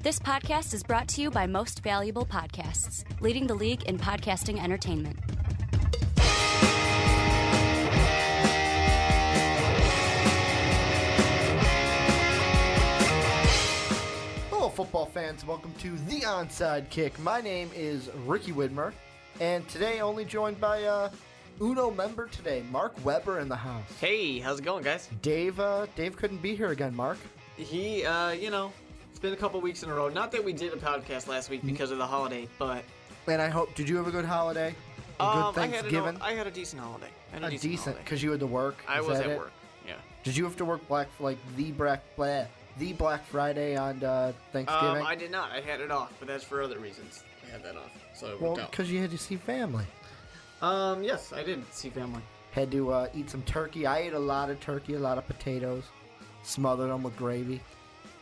This podcast is brought to you by Most Valuable Podcasts, leading the league in podcasting entertainment. Hello, football fans. Welcome to The Onside Kick. My name is Ricky Widmer, and today only joined by Uno member today, Mark Weber in the house. Hey, how's it going, guys? Dave couldn't be here again, Mark. He, it's been a couple weeks in a row. Not that we did a podcast last week because of the holiday, but... And I hope, did you have a good holiday? A good Thanksgiving? I had a decent holiday. Decent, because you had to work? I was at work, yeah. Did you have to work the Black Friday on Thanksgiving? I did not. I had it off, but that's for other reasons. I had that off, so it worked out. Because you had to see family. Yes, I did see family. Had to eat some turkey. I ate a lot of turkey, a lot of potatoes. Smothered them with gravy.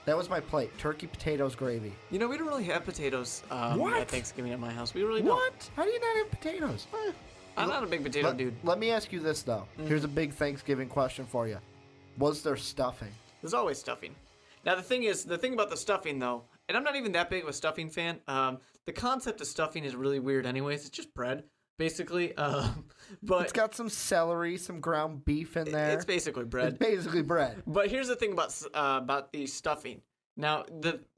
That was my plate. Turkey, potatoes, gravy. You know, we don't really have potatoes at Thanksgiving at my house. We really don't. What? How do you not have potatoes? I'm not a big potato dude. Let me ask you this, though. Mm-hmm. Here's a big Thanksgiving question for you. Was there stuffing? There's always stuffing. Now, the thing about the stuffing, though, and I'm not even that big of a stuffing fan, the concept of stuffing is really weird anyways. It's just bread, basically. But it's got some celery, some ground beef in there. It's basically bread. It's basically bread. But here's the thing about the stuffing. Now,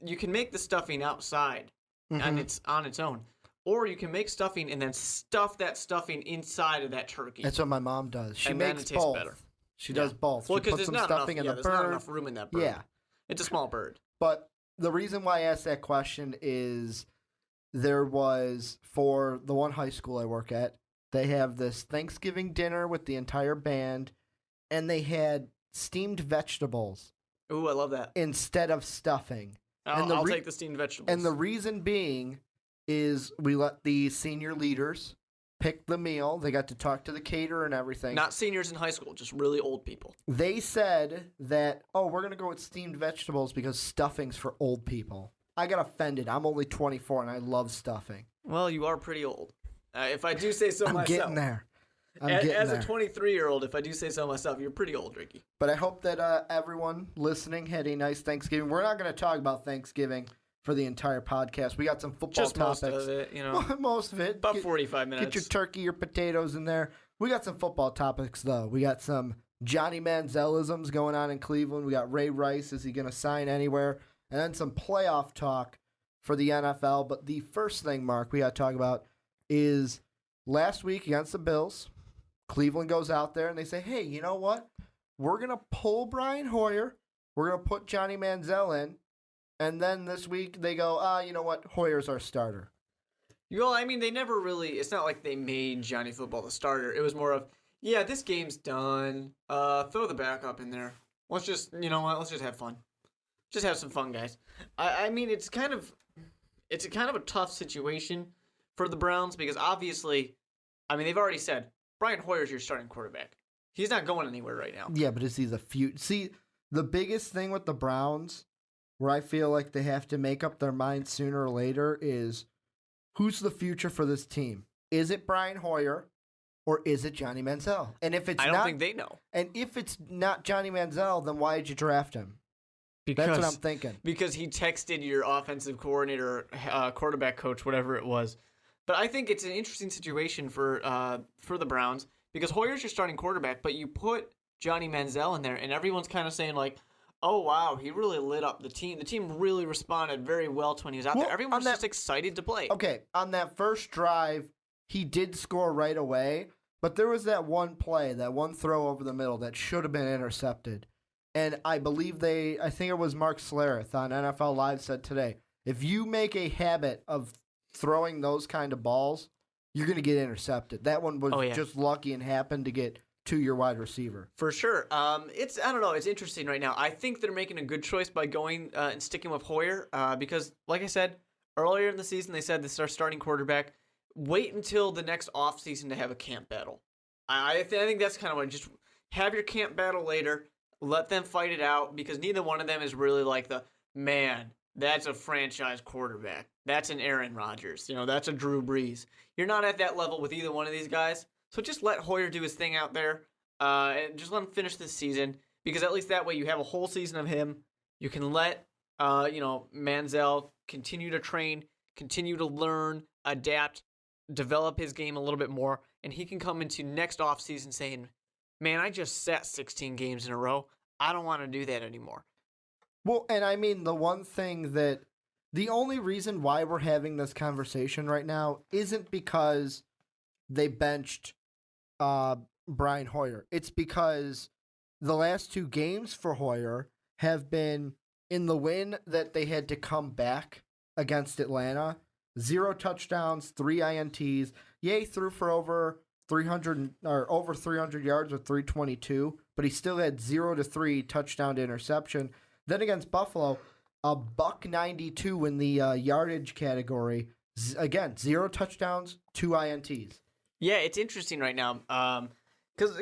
you can make the stuffing outside, and it's on its own. Or you can make stuffing and then stuff that stuffing inside of that turkey. That's what my mom does. She and makes then it tastes both. Better. She does both. Well, she puts there's some not stuffing enough, in the there's bird. not enough room in that bird. Yeah. It's a small bird. But the reason why I asked that question is there was, for the one high school I work at, they have this Thanksgiving dinner with the entire band, and they had steamed vegetables. Ooh, I love that. Instead of stuffing. I'll take the steamed vegetables. And the reason being is we let the senior leaders pick the meal. They got to talk to the caterer and everything. Not seniors in high school, just really old people. They said that, we're going to go with steamed vegetables because stuffing's for old people. I got offended. I'm only 24 and I love stuffing. Well, you are pretty old. If I do say so myself. I'm getting there. As a 23-year-old, if I do say so myself, you're pretty old, Ricky. But I hope that everyone listening had a nice Thanksgiving. We're not going to talk about Thanksgiving for the entire podcast. We got some football just topics. Most of it, most of it. About 45 minutes. Get your turkey, your potatoes in there. We got some football topics, though. We got some Johnny Manzielisms going on in Cleveland. We got Ray Rice. Is he going to sign anywhere? And then some playoff talk for the NFL. But the first thing, Mark, we got to talk about is last week against the Bills, Cleveland goes out there and they say, hey, you know what? We're going to pull Brian Hoyer. We're going to put Johnny Manziel in. And then this week they go, you know what? Hoyer's our starter. Well, I mean, they never really, it's not like they made Johnny Football the starter. It was more of, this game's done. Throw the backup in there. Let's just, let's just have fun. Just have some fun, guys. I mean, it's kind of a tough situation for the Browns because obviously, they've already said, Brian Hoyer's your starting quarterback. He's not going anywhere right now. Yeah, but is he the future? See, the biggest thing with the Browns, where I feel like they have to make up their mind sooner or later, is who's the future for this team? Is it Brian Hoyer or is it Johnny Manziel? And if it's I don't think they know. And if it's not Johnny Manziel, then why did you draft him? That's what I'm thinking. Because he texted your offensive coordinator, quarterback coach, whatever it was. But I think it's an interesting situation for the Browns because Hoyer's your starting quarterback, but you put Johnny Manziel in there, and everyone's kind of saying like, oh, wow, he really lit up the team. The team really responded very well to when he was out there. Everyone's just excited to play. Okay, on that first drive, he did score right away, but there was that one play, that one throw over the middle that should have been intercepted. And I believe I think it was Mark Schlereth on NFL Live said today, if you make a habit of throwing those kind of balls, you're going to get intercepted. That one was just lucky and happened to get to your wide receiver. For sure. I don't know. It's interesting right now. I think they're making a good choice by going and sticking with Hoyer because, like I said, earlier in the season, they said this is our starting quarterback. Wait until the next offseason to have a camp battle. I think that's kind of what, just have your camp battle later. Let them fight it out because neither one of them is really like that's a franchise quarterback. That's an Aaron Rodgers. That's a Drew Brees. You're not at that level with either one of these guys. So just let Hoyer do his thing out there and just let him finish this season because at least that way you have a whole season of him. You can let Manziel continue to train, continue to learn, adapt, develop his game a little bit more, and he can come into next offseason saying, man, I just sat 16 games in a row. I don't want to do that anymore. Well, and I mean, the only reason why we're having this conversation right now isn't because they benched Brian Hoyer. It's because the last 2 games for Hoyer have been in the win that they had to come back against Atlanta. 0 touchdowns, 3 INTs. Yay, threw for over 300 yards with 322, but he still had 0-3 touchdown to interception. Then against Buffalo, a $192 in the yardage category. Again, 0 touchdowns, 2 INTs. Yeah, it's interesting right now because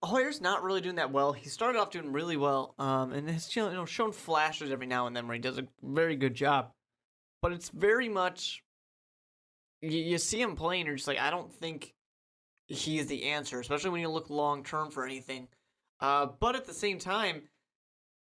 Hoyer's not really doing that well. He started off doing really well and has shown flashes every now and then where he does a very good job. But it's very much you see him playing, you're just like, I don't think he is the answer, especially when you look long term for anything. But at the same time,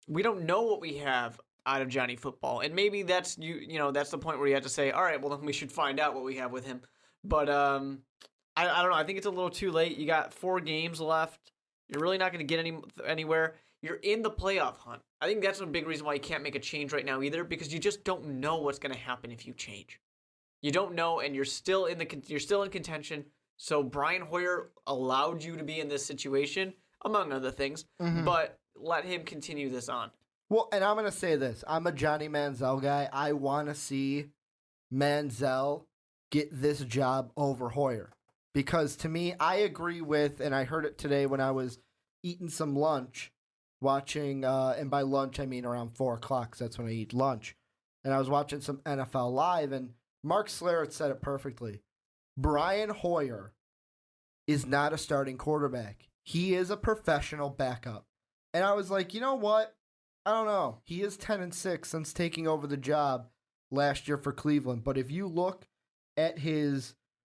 we don't know what we have out of Johnny Football, and maybe that's that's the point where you have to say, all right, well then we should find out what we have with him. But I don't know. I think it's a little too late. You got 4 games left. You're really not going to get anywhere. You're in the playoff hunt. I think that's a big reason why you can't make a change right now either, because you just don't know what's going to happen if you change. You don't know, and you're still in contention. So Brian Hoyer allowed you to be in this situation, among other things, but let him continue this on. Well, and I'm going to say this. I'm a Johnny Manziel guy. I want to see Manziel get this job over Hoyer. Because to me, I agree with, and I heard it today when I was eating some lunch, watching, and by lunch I mean around 4 o'clock, 'cause that's when I eat lunch. And I was watching some NFL Live, and Mark Slaret said it perfectly. Brian Hoyer is not a starting quarterback. He is a professional backup. And I was like, you know what? I don't know. He is 10-6 since taking over the job last year for Cleveland. But if you look at his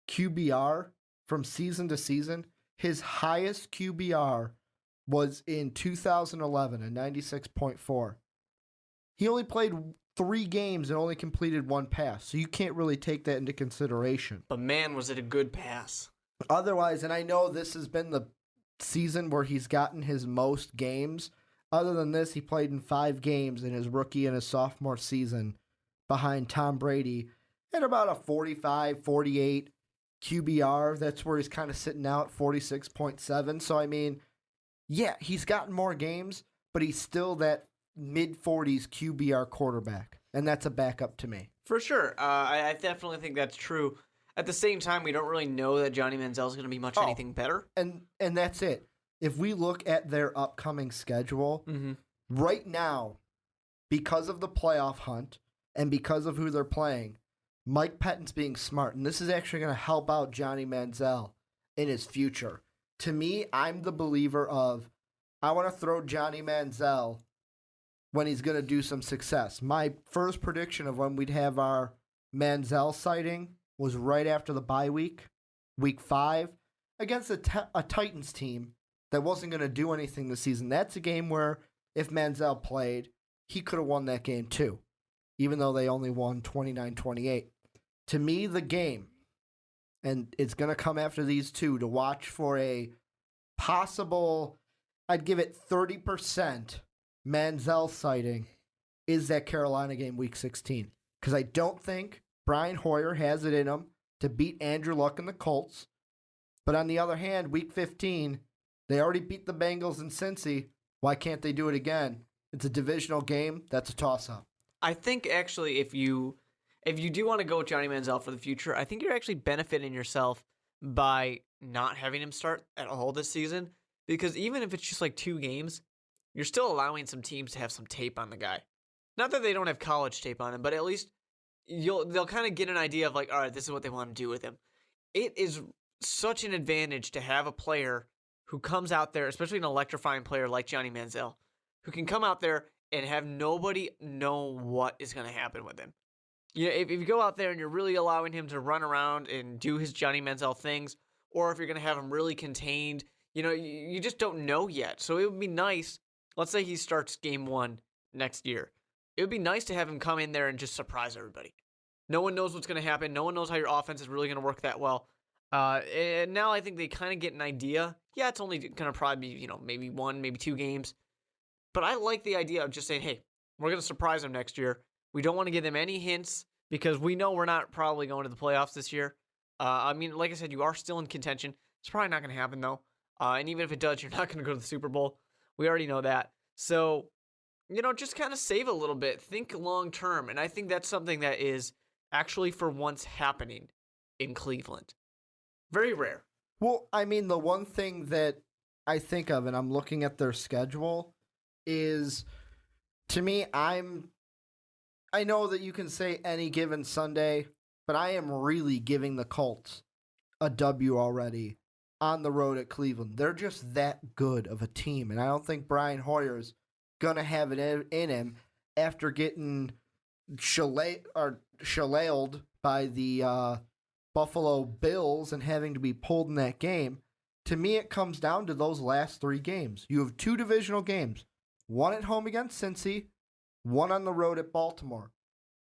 QBR from season to season, his highest QBR was in 2011 at 96.4. He only played 3 games and only completed 1 pass, so you can't really take that into consideration. But man, was it a good pass. Otherwise, and I know this has been the season where he's gotten his most games. Other than this, he played in 5 games in his rookie and his sophomore season behind Tom Brady at about a 45, 48 QBR. That's where he's kind of sitting out, 46.7. So, I mean, yeah, he's gotten more games, but he's still that mid-40s QBR quarterback, and that's a backup to me. For sure. I definitely think that's true. At the same time, we don't really know that Johnny Manziel is going to be much anything better. And that's it. If we look at their upcoming schedule, right now, because of the playoff hunt and because of who they're playing, Mike Pettine's being smart, and this is actually going to help out Johnny Manziel in his future. To me, I'm the believer of, I want to throw Johnny Manziel when he's going to do some success. My first prediction of when we'd have our Manziel sighting was right after the bye week, week 5, against a Titans team that wasn't going to do anything this season. That's a game where if Manziel played, he could have won that game too, even though they only won 29-28. To me, the game, and it's going to come after these 2, to watch for a possible, I'd give it 30% Manziel sighting, is that Carolina game week 16. Because I don't think Brian Hoyer has it in him to beat Andrew Luck and the Colts. But on the other hand, week 15, they already beat the Bengals in Cincy. Why can't they do it again? It's a divisional game. That's a toss-up. I think actually if you do want to go with Johnny Manziel for the future, I think you're actually benefiting yourself by not having him start at all this season. Because even if it's just like 2 games, you're still allowing some teams to have some tape on the guy. Not that they don't have college tape on him, but at least they'll kind of get an idea of like, all right, this is what they want to do with him. It is such an advantage to have a player who comes out there, especially an electrifying player like Johnny Manziel, who can come out there and have nobody know what is going to happen with him. You know, if you go out there and you're really allowing him to run around and do his Johnny Manziel things, or if you're going to have him really contained, you just don't know yet. So it would be nice. Let's say he starts game 1 next year. it would be nice to have him come in there and just surprise everybody. No one knows what's going to happen. No one knows how your offense is really going to work that well. And now I think they kind of get an idea. Yeah, it's only going to probably be, maybe 1, maybe 2 games. But I like the idea of just saying, hey, we're going to surprise them next year. We don't want to give them any hints because we know we're not probably going to the playoffs this year. Like I said, you are still in contention. It's probably not going to happen, though. And even if it does, you're not going to go to the Super Bowl. We already know that. So, just kind of save a little bit. Think long term. And I think that's something that is actually for once happening in Cleveland. Very rare. Well, the one thing that I think of, and I'm looking at their schedule, is, to me, I know that you can say any given Sunday, but I am really giving the Colts a W already on the road at Cleveland. They're just that good of a team, and I don't think Brian Hoyer's going to have it in him after getting shelled by the Buffalo Bills and having to be pulled in that game. To me, it comes down to those last 3 games. You have 2 divisional games, one at home against Cincy, one on the road at Baltimore.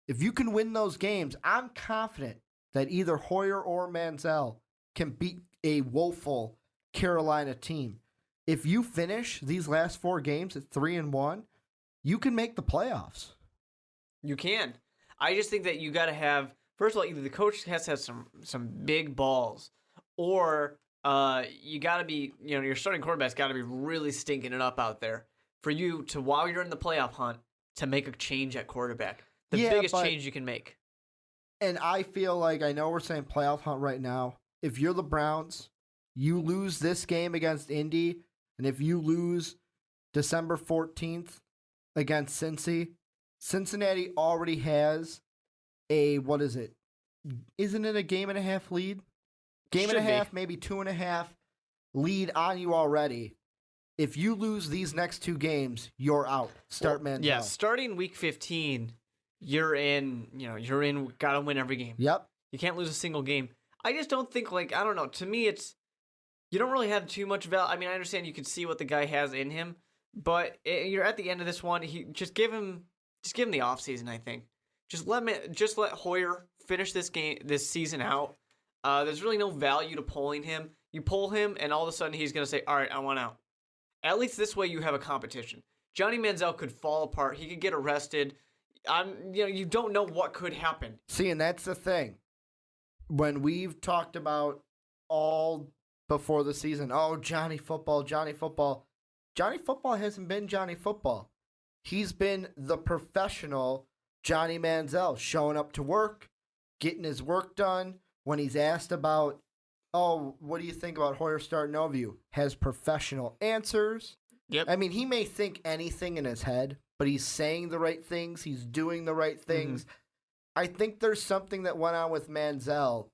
If you can win those games, I'm confident that either Hoyer or Manziel can beat a woeful Carolina team. If you finish these last 4 games at 3-1, you can make the playoffs. You can. I just think that you got to have, first of all, either the coach has to have some big balls, or you got to be, your starting quarterback's got to be really stinking it up out there for you to, while you're in the playoff hunt, to make a change at quarterback. The biggest change you can make. And I feel like, I know we're saying playoff hunt right now. If you're the Browns, you lose this game against Indy, and if you lose December 14th against Cincy, Cincinnati already has a, what is it? Isn't it a 1.5 lead? Game and a half, maybe 2.5 lead on you already. If you lose these next 2 games, you're out. Start Manziel. Yeah, starting week 15, you're in, got to win every game. Yep. You can't lose a single game. I just don't think, I don't know. To me, you don't really have too much value. I understand you can see what the guy has in him, but you're at the end of this one. Just give him the offseason, I think. Just let Hoyer finish this season out. There's really no value to pulling him. You pull him, and all of a sudden he's going to say, all right, I want out. At least this way you have a competition. Johnny Manziel could fall apart. He could get arrested. You don't know what could happen. See, and that's the thing. When we've talked about all before the season, Johnny Football hasn't been Johnny Football. He's been the professional Johnny Manziel, showing up to work, getting his work done. When he's asked about, what do you think about Hoyer starting over you? Has professional answers. Yep. He may think anything in his head, but he's saying the right things. He's doing the right things. Mm-hmm. I think there's something that went on with Manziel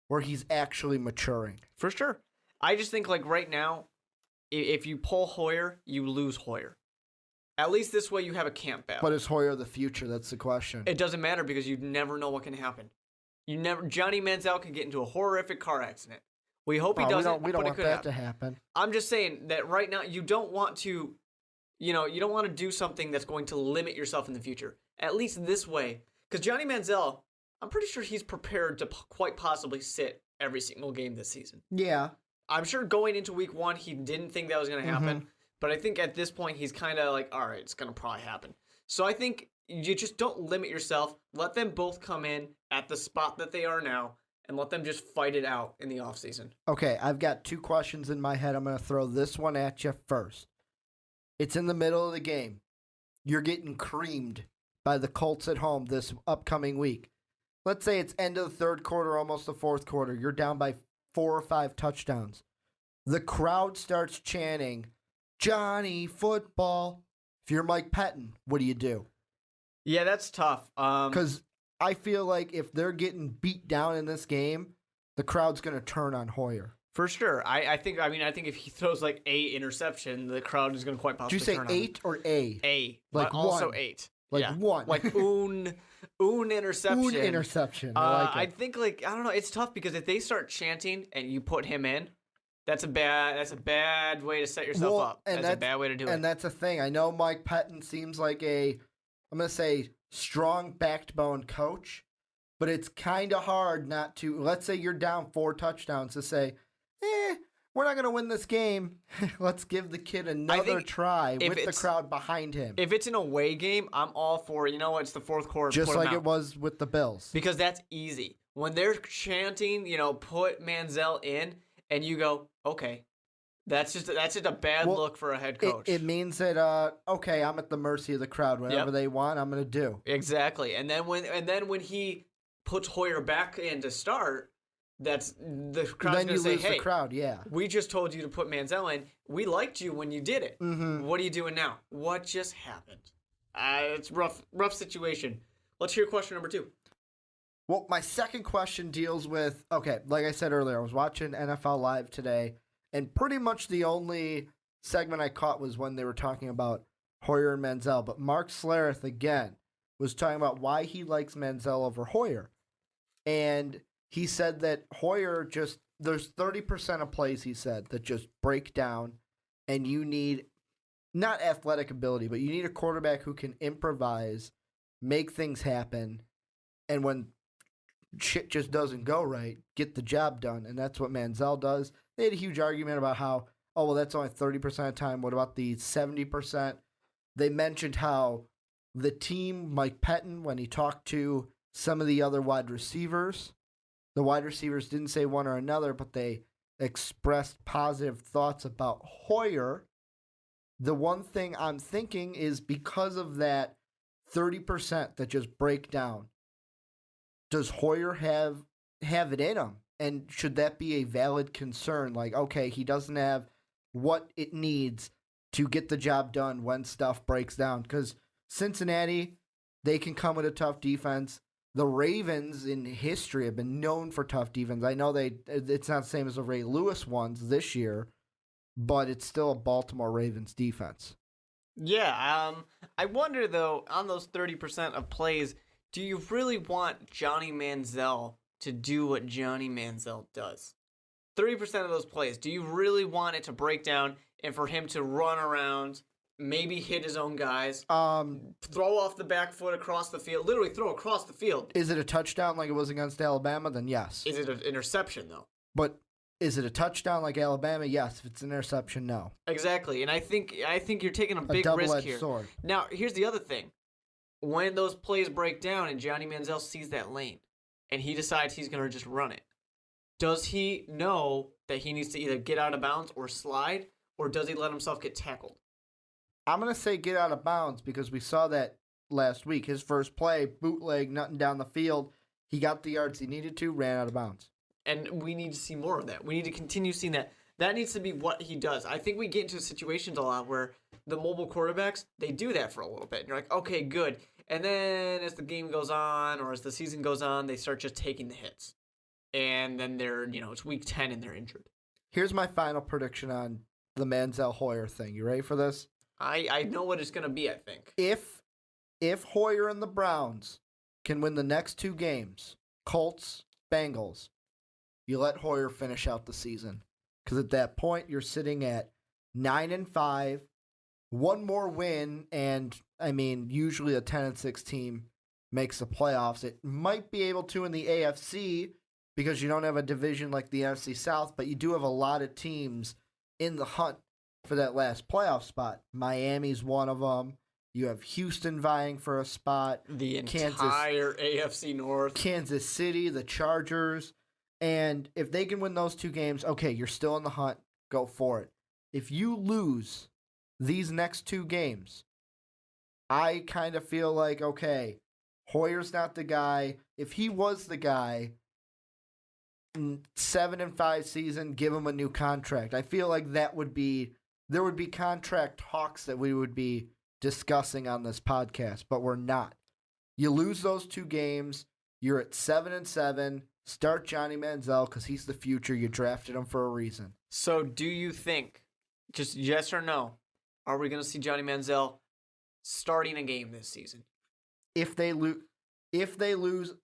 where he's actually maturing. For sure. I just think, right now, if you pull Hoyer, you lose Hoyer. At least this way you have a camp battle. But is Hoyer the future? That's the question. It doesn't matter because you never know what can happen. Johnny Manziel can get into a horrific car accident. We hope he doesn't. We don't want that to happen. I'm just saying that right now you don't want to, you don't want to do something that's going to limit yourself in the future. At least this way, because Johnny Manziel, I'm pretty sure he's prepared to quite possibly sit every single game this season. Yeah, I'm sure going into week 1 he didn't think that was going to happen, mm-hmm. But I think at this point he's kind of all right, it's going to probably happen. So I think you just don't limit yourself. Let them both come in at the spot that they are now and let them just fight it out in the offseason. Okay, I've got 2 questions in my head. I'm going to throw this one at you first. It's in the middle of the game. You're getting creamed by the Colts at home this upcoming week. Let's say it's end of the 3rd quarter, almost the 4th quarter. You're down by 4 or 5 touchdowns. The crowd starts chanting, Johnny Football. If you're Mike Pettin, what do you do? Yeah, that's tough. Because I feel like if they're getting beat down in this game, the crowd's going to turn on Hoyer. For sure. I think if he throws a interception, the crowd is going to quite possibly turn on him. Did you say 8 or A? A. Like but also one. 8. Like one. Like un interception. Un interception. I like it. I think I don't know. It's tough because if they start chanting and you put him in, that's a bad way to set yourself up. That's a bad way to do it. And that's the thing. I know Mike Pettin seems like I'm going to say strong backbone coach, but it's kind of hard not to, let's say you're down 4 touchdowns, to say, we're not going to win this game. Let's give the kid another try with the crowd behind him. If it's an away game, I'm all for, it's the fourth quarter. Just like it was with the Bills. Because that's easy. When they're chanting, put Manziel in, and you go, okay, that's just a bad look for a head coach. It means that, okay, I'm at the mercy of the crowd. Whatever they want, I'm going to do. Exactly. And then when he puts Hoyer back in to start, that's the crowd's then going to say, lose hey, the crowd, yeah. We just told you to put Manziel in. We liked you when you did it. Mm-hmm. What are you doing now? What just happened? It's rough situation. Let's hear question number 2. Well, my second question deals with, okay, like I said earlier, I was watching NFL Live today, and pretty much the only segment I caught was when they were talking about Hoyer and Manziel. But Mark Schlereth, again, was talking about why he likes Manziel over Hoyer. And he said that Hoyer there's 30% of plays, he said, that just break down, and you need, not athletic ability, but you need a quarterback who can improvise, make things happen, and when shit just doesn't go right, get the job done, and that's what Manziel does. They had a huge argument about how, that's only 30% of the time. What about the 70%? They mentioned how the team, Mike Pettin, when he talked to some of the other wide receivers, the wide receivers didn't say one or another, but they expressed positive thoughts about Hoyer. The one thing I'm thinking is because of that 30% that just break down, does Hoyer have it in him? And should that be a valid concern? Like, okay, he doesn't have what it needs to get the job done when stuff breaks down. Because Cincinnati, they can come with a tough defense. The Ravens in history have been known for tough defense. I know it's not the same as the Ray Lewis ones this year, but it's still a Baltimore Ravens defense. Yeah, I wonder, though, on those 30% of plays, do you really want Johnny Manziel to do what Johnny Manziel does? 30% of those plays, do you really want it to break down and for him to run around, maybe hit his own guys, throw off the back foot across the field, literally throw across the field? Is it a touchdown like it was against Alabama? Then yes. Is it an interception, though? But is it a touchdown like Alabama? Yes. If it's an interception, no. Exactly, and I think you're taking a big risk here. Sword. Now, here's the other thing. When those plays break down and Johnny Manziel sees that lane and he decides he's going to just run it, does he know that he needs to either get out of bounds or slide, or does he let himself get tackled? I'm going to say get out of bounds because we saw that last week. His first play, bootleg, nothing down the field. He got the yards he needed to, ran out of bounds. And we need to see more of that. We need to continue seeing that. That needs to be what he does. I think we get into situations a lot where the mobile quarterbacks, they do that for a little bit. And you're like, okay, good. And then as the game goes on or as the season goes on, they start just taking the hits. And then they're, it's week 10 and they're injured. Here's my final prediction on the Manziel Hoyer thing. You ready for this? I know what it's going to be, I think. If Hoyer and the Browns can win the next 2 games, Colts, Bengals, you let Hoyer finish out the season. Because at that point, you're sitting at 9-5, one more win, and, usually a 10-6 team makes the playoffs. It might be able to in the AFC because you don't have a division like the NFC South, but you do have a lot of teams in the hunt for that last playoff spot. Miami's one of them. You have Houston vying for a spot. The entire AFC North. Kansas City, the Chargers. And if they can win those 2 games, okay, you're still in the hunt. Go for it. If you lose these next 2 games, I kind of feel like, okay, Hoyer's not the guy. If he was the guy, 7-5 season, give him a new contract. I feel like there would be contract talks that we would be discussing on this podcast, but we're not. You lose those 2 games, you're at 7-7. Start Johnny Manziel because he's the future. You drafted him for a reason. So do you think, just yes or no, are we going to see Johnny Manziel starting a game this season? If they lose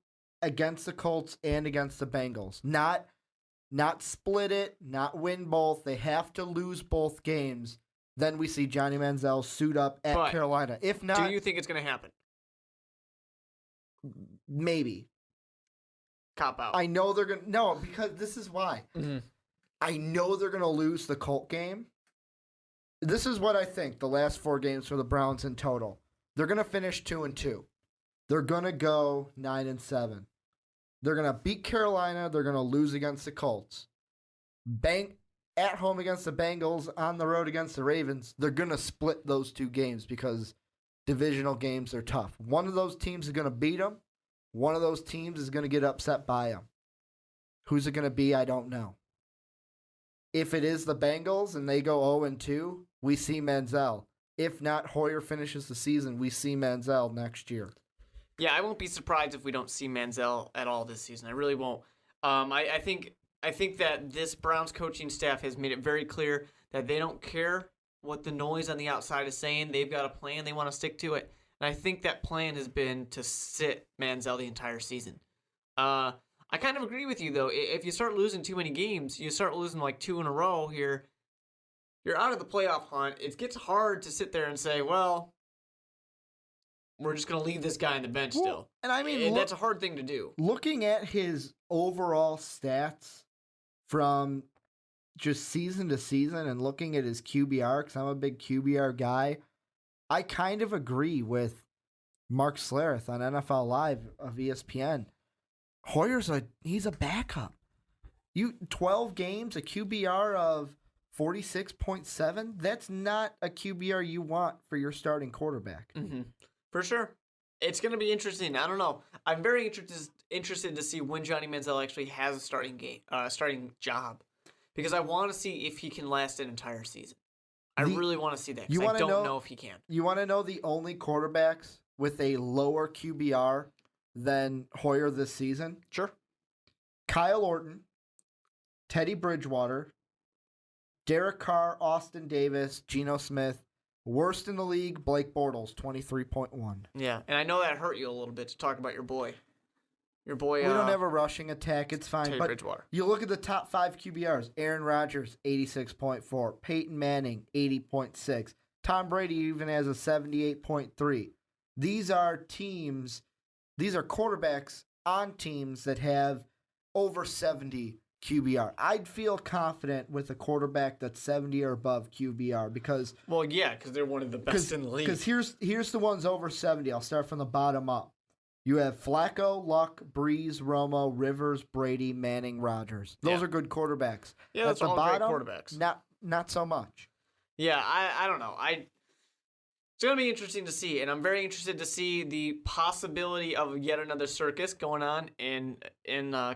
against the Colts and against the Bengals, not split it, not win both. They have to lose both games. Then we see Johnny Manziel suit up at Carolina. If not, do you think it's going to happen? maybe. Cop out. I know they're going to... No, because this is why. Mm-hmm. I know they're going to lose the Colt game. This is what I think, the last 4 games for the Browns in total. They're going to finish 2-2. They're going to go 9-7. They're going to beat Carolina. They're going to lose against the Colts. At home against the Bengals, on the road against the Ravens. They're going to split those 2 games because divisional games are tough. One of those teams is going to beat them. One of those teams is going to get upset by them. Who's it going to be? I don't know. If it is the Bengals and they go 0-2, we see Manziel. If not, Hoyer finishes the season, we see Manziel next year. Yeah, I won't be surprised if we don't see Manziel at all this season. I really won't. I think that this Browns coaching staff has made it very clear that they don't care what the noise on the outside is saying. They've got a plan. They want to stick to it. And I think that plan has been to sit Manziel the entire season. I kind of agree with you, though. If you start losing too many games, you start losing like 2 in a row here, you're out of the playoff hunt. It gets hard to sit there and say, well, we're just going to leave this guy on the bench still. And I mean, that's a hard thing to do. Looking at his overall stats from just season to season and looking at his QBR, because I'm a big QBR guy, I kind of agree with Mark Schlereth on NFL Live of ESPN. He's a backup. 12 games, a QBR of 46.7. That's not a QBR you want for your starting quarterback. Mm-hmm. For sure. It's going to be interesting. I don't know. I'm very interested to see when Johnny Manziel actually has a starting job, because I want to see if he can last an entire season. I really want to see that, because I don't know if he can. You want to know the only quarterbacks with a lower QBR than Hoyer this season? Sure. Kyle Orton, Teddy Bridgewater, Derek Carr, Austin Davis, Geno Smith. Worst in the league, Blake Bortles, 23.1. Yeah, and I know that hurt you a little bit to talk about your boy. We don't have a rushing attack. It's fine. Teddy but Bridgewater. You look at the top 5 QBRs. Aaron Rodgers, 86.4. Peyton Manning, 80.6. Tom Brady even has a 78.3. These are quarterbacks on teams that have over 70 QBR. I'd feel confident with a quarterback that's 70 or above QBR because... Well, yeah, because they're one of the best in the league. Because here's the ones over 70. I'll start from the bottom up. You have Flacco, Luck, Breeze, Romo, Rivers, Brady, Manning, Rodgers. Those are good quarterbacks. Yeah, that's all great quarterbacks. Not so much. Yeah, I don't know. It's going to be interesting to see, and I'm very interested to see the possibility of yet another circus going on in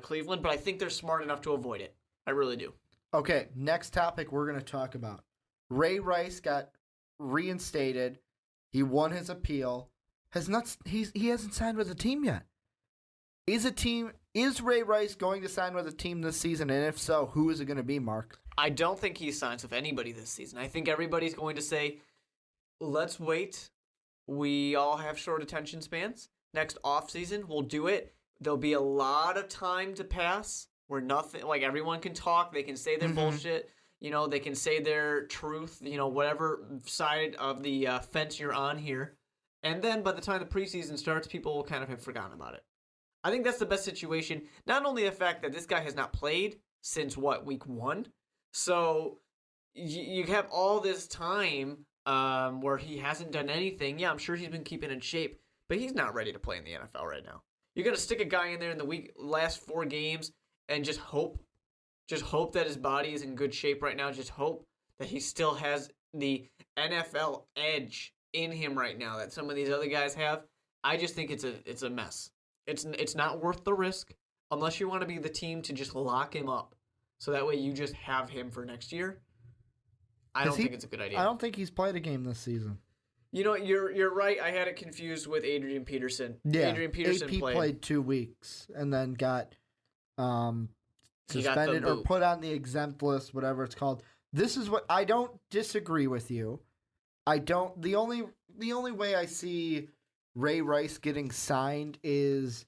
Cleveland, but I think they're smart enough to avoid it. I really do. Okay, next topic we're going to talk about. Ray Rice got reinstated. He won his appeal. He hasn't signed with a team yet. Is Ray Rice going to sign with a team this season? And if so, who is it going to be, Mark? I don't think he signs with anybody this season. I think everybody's going to say, let's wait. We all have short attention spans. Next offseason, we'll do it. There'll be a lot of time to pass where everyone can talk. They can say their bullshit. They can say their truth, whatever side of the fence you're on here. And then by the time the preseason starts, people will kind of have forgotten about it. I think that's the best situation. Not only the fact that this guy has not played since, week 1? So you have all this time where he hasn't done anything. Yeah, I'm sure he's been keeping in shape, but he's not ready to play in the NFL right now. You're going to stick a guy in there in the last 4 games and just hope that his body is in good shape right now. Just hope that he still has the NFL edge in him right now that some of these other guys have. I just think it's a mess. It's not worth the risk unless you want to be the team to just lock him up, so that way you just have him for next year. I don't think it's a good idea. I don't think he's played a game this season. You're right. I had it confused with Adrian Peterson. Yeah, Adrian Peterson AP played 2 weeks and then got suspended or put on the exempt list, whatever it's called. This is what I don't disagree with you. The only way I see Ray Rice getting signed is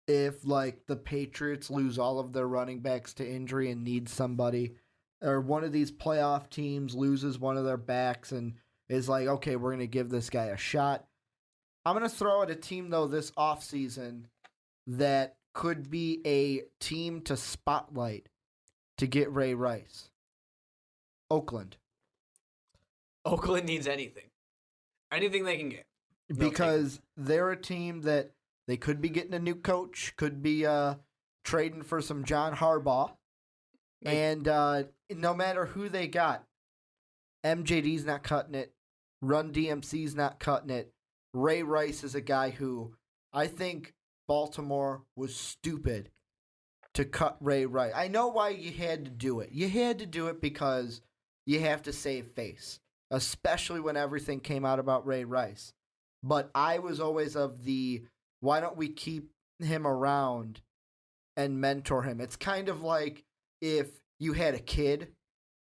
if the Patriots lose all of their running backs to injury and need somebody, or one of these playoff teams loses one of their backs and is like, okay, we're going to give this guy a shot. I'm going to throw at a team, though, this offseason that could be a team to spotlight to get Ray Rice. Oakland. Oakland needs anything. Anything they can get. Because they're a team that they could be getting a new coach, could be trading for some John Harbaugh. And no matter who they got, MJD's not cutting it. Run DMC's not cutting it. Ray Rice is a guy who I think Baltimore was stupid to cut Ray Rice. I know why you had to do it. You had to do it because you have to save face, especially when everything came out about Ray Rice. But I was always of the, why don't we keep him around and mentor him? It's kind of like if you had a kid,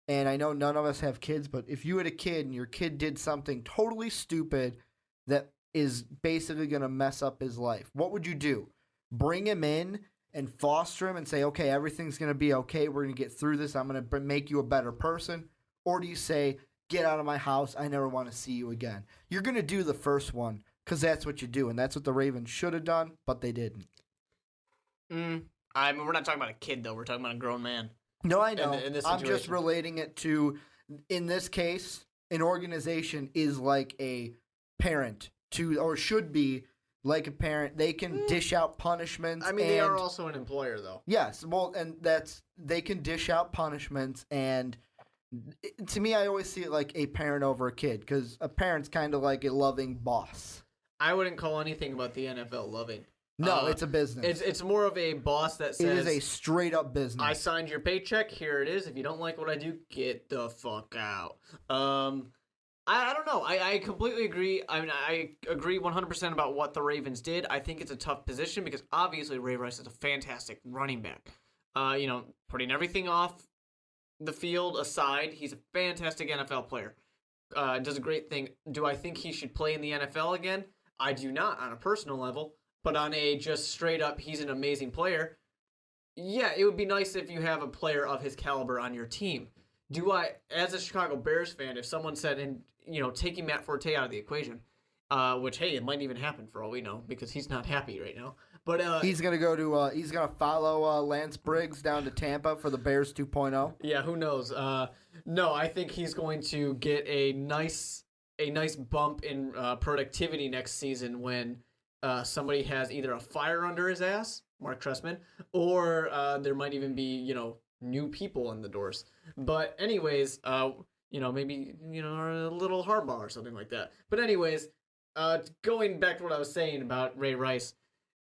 and I know none of us have kids, but if you had a kid and your kid did something totally stupid that is basically going to mess up his life, what would you do? Bring him in and foster him and say, okay, everything's going to be okay. We're going to get through this. I'm going to make you a better person. Or do you say, get out of my house. I never want to see you again. You're going to do the first one because that's what you do. And that's what the Ravens should have done, but they didn't. We're not talking about a kid, though. We're talking about a grown man. No, I know. In this I'm situation. just relating it to, in this case, an organization is like a parent to, or should be like a parent. They can dish out punishments. I mean, they are also an employer, though. Yes, well, and they can dish out punishments, and to me, I always see it like a parent over a kid, because a parent's kind of like a loving boss. I wouldn't call anything about the NFL loving. No, it's a business. It's more of a boss that says, it is a straight up business. I signed your paycheck. Here it is. If you don't like what I do, get the fuck out. I don't know. I completely agree. I mean, I agree 100% about what the Ravens did. I think it's a tough position because obviously Ray Rice is a fantastic running back. Putting everything off the field aside, he's a fantastic NFL player. Does a great thing. Do I think he should play in the NFL again? I do not on a personal level. But on a just straight up, he's an amazing player. Yeah, it would be nice if you have a player of his caliber on your team. Do I, as a Chicago Bears fan, if someone said, and taking Matt Forte out of the equation, which, hey, it might even happen for all we know because he's not happy right now. But he's gonna go to he's gonna follow Lance Briggs down to Tampa for the Bears 2.0. Yeah, who knows? No, I think he's going to get a nice bump in productivity next season when somebody has either a fire under his ass, Mark Trestman, or there might even be, new people in the doors. But anyways, maybe, a little Harbaugh or something like that. But anyways, going back to what I was saying about Ray Rice,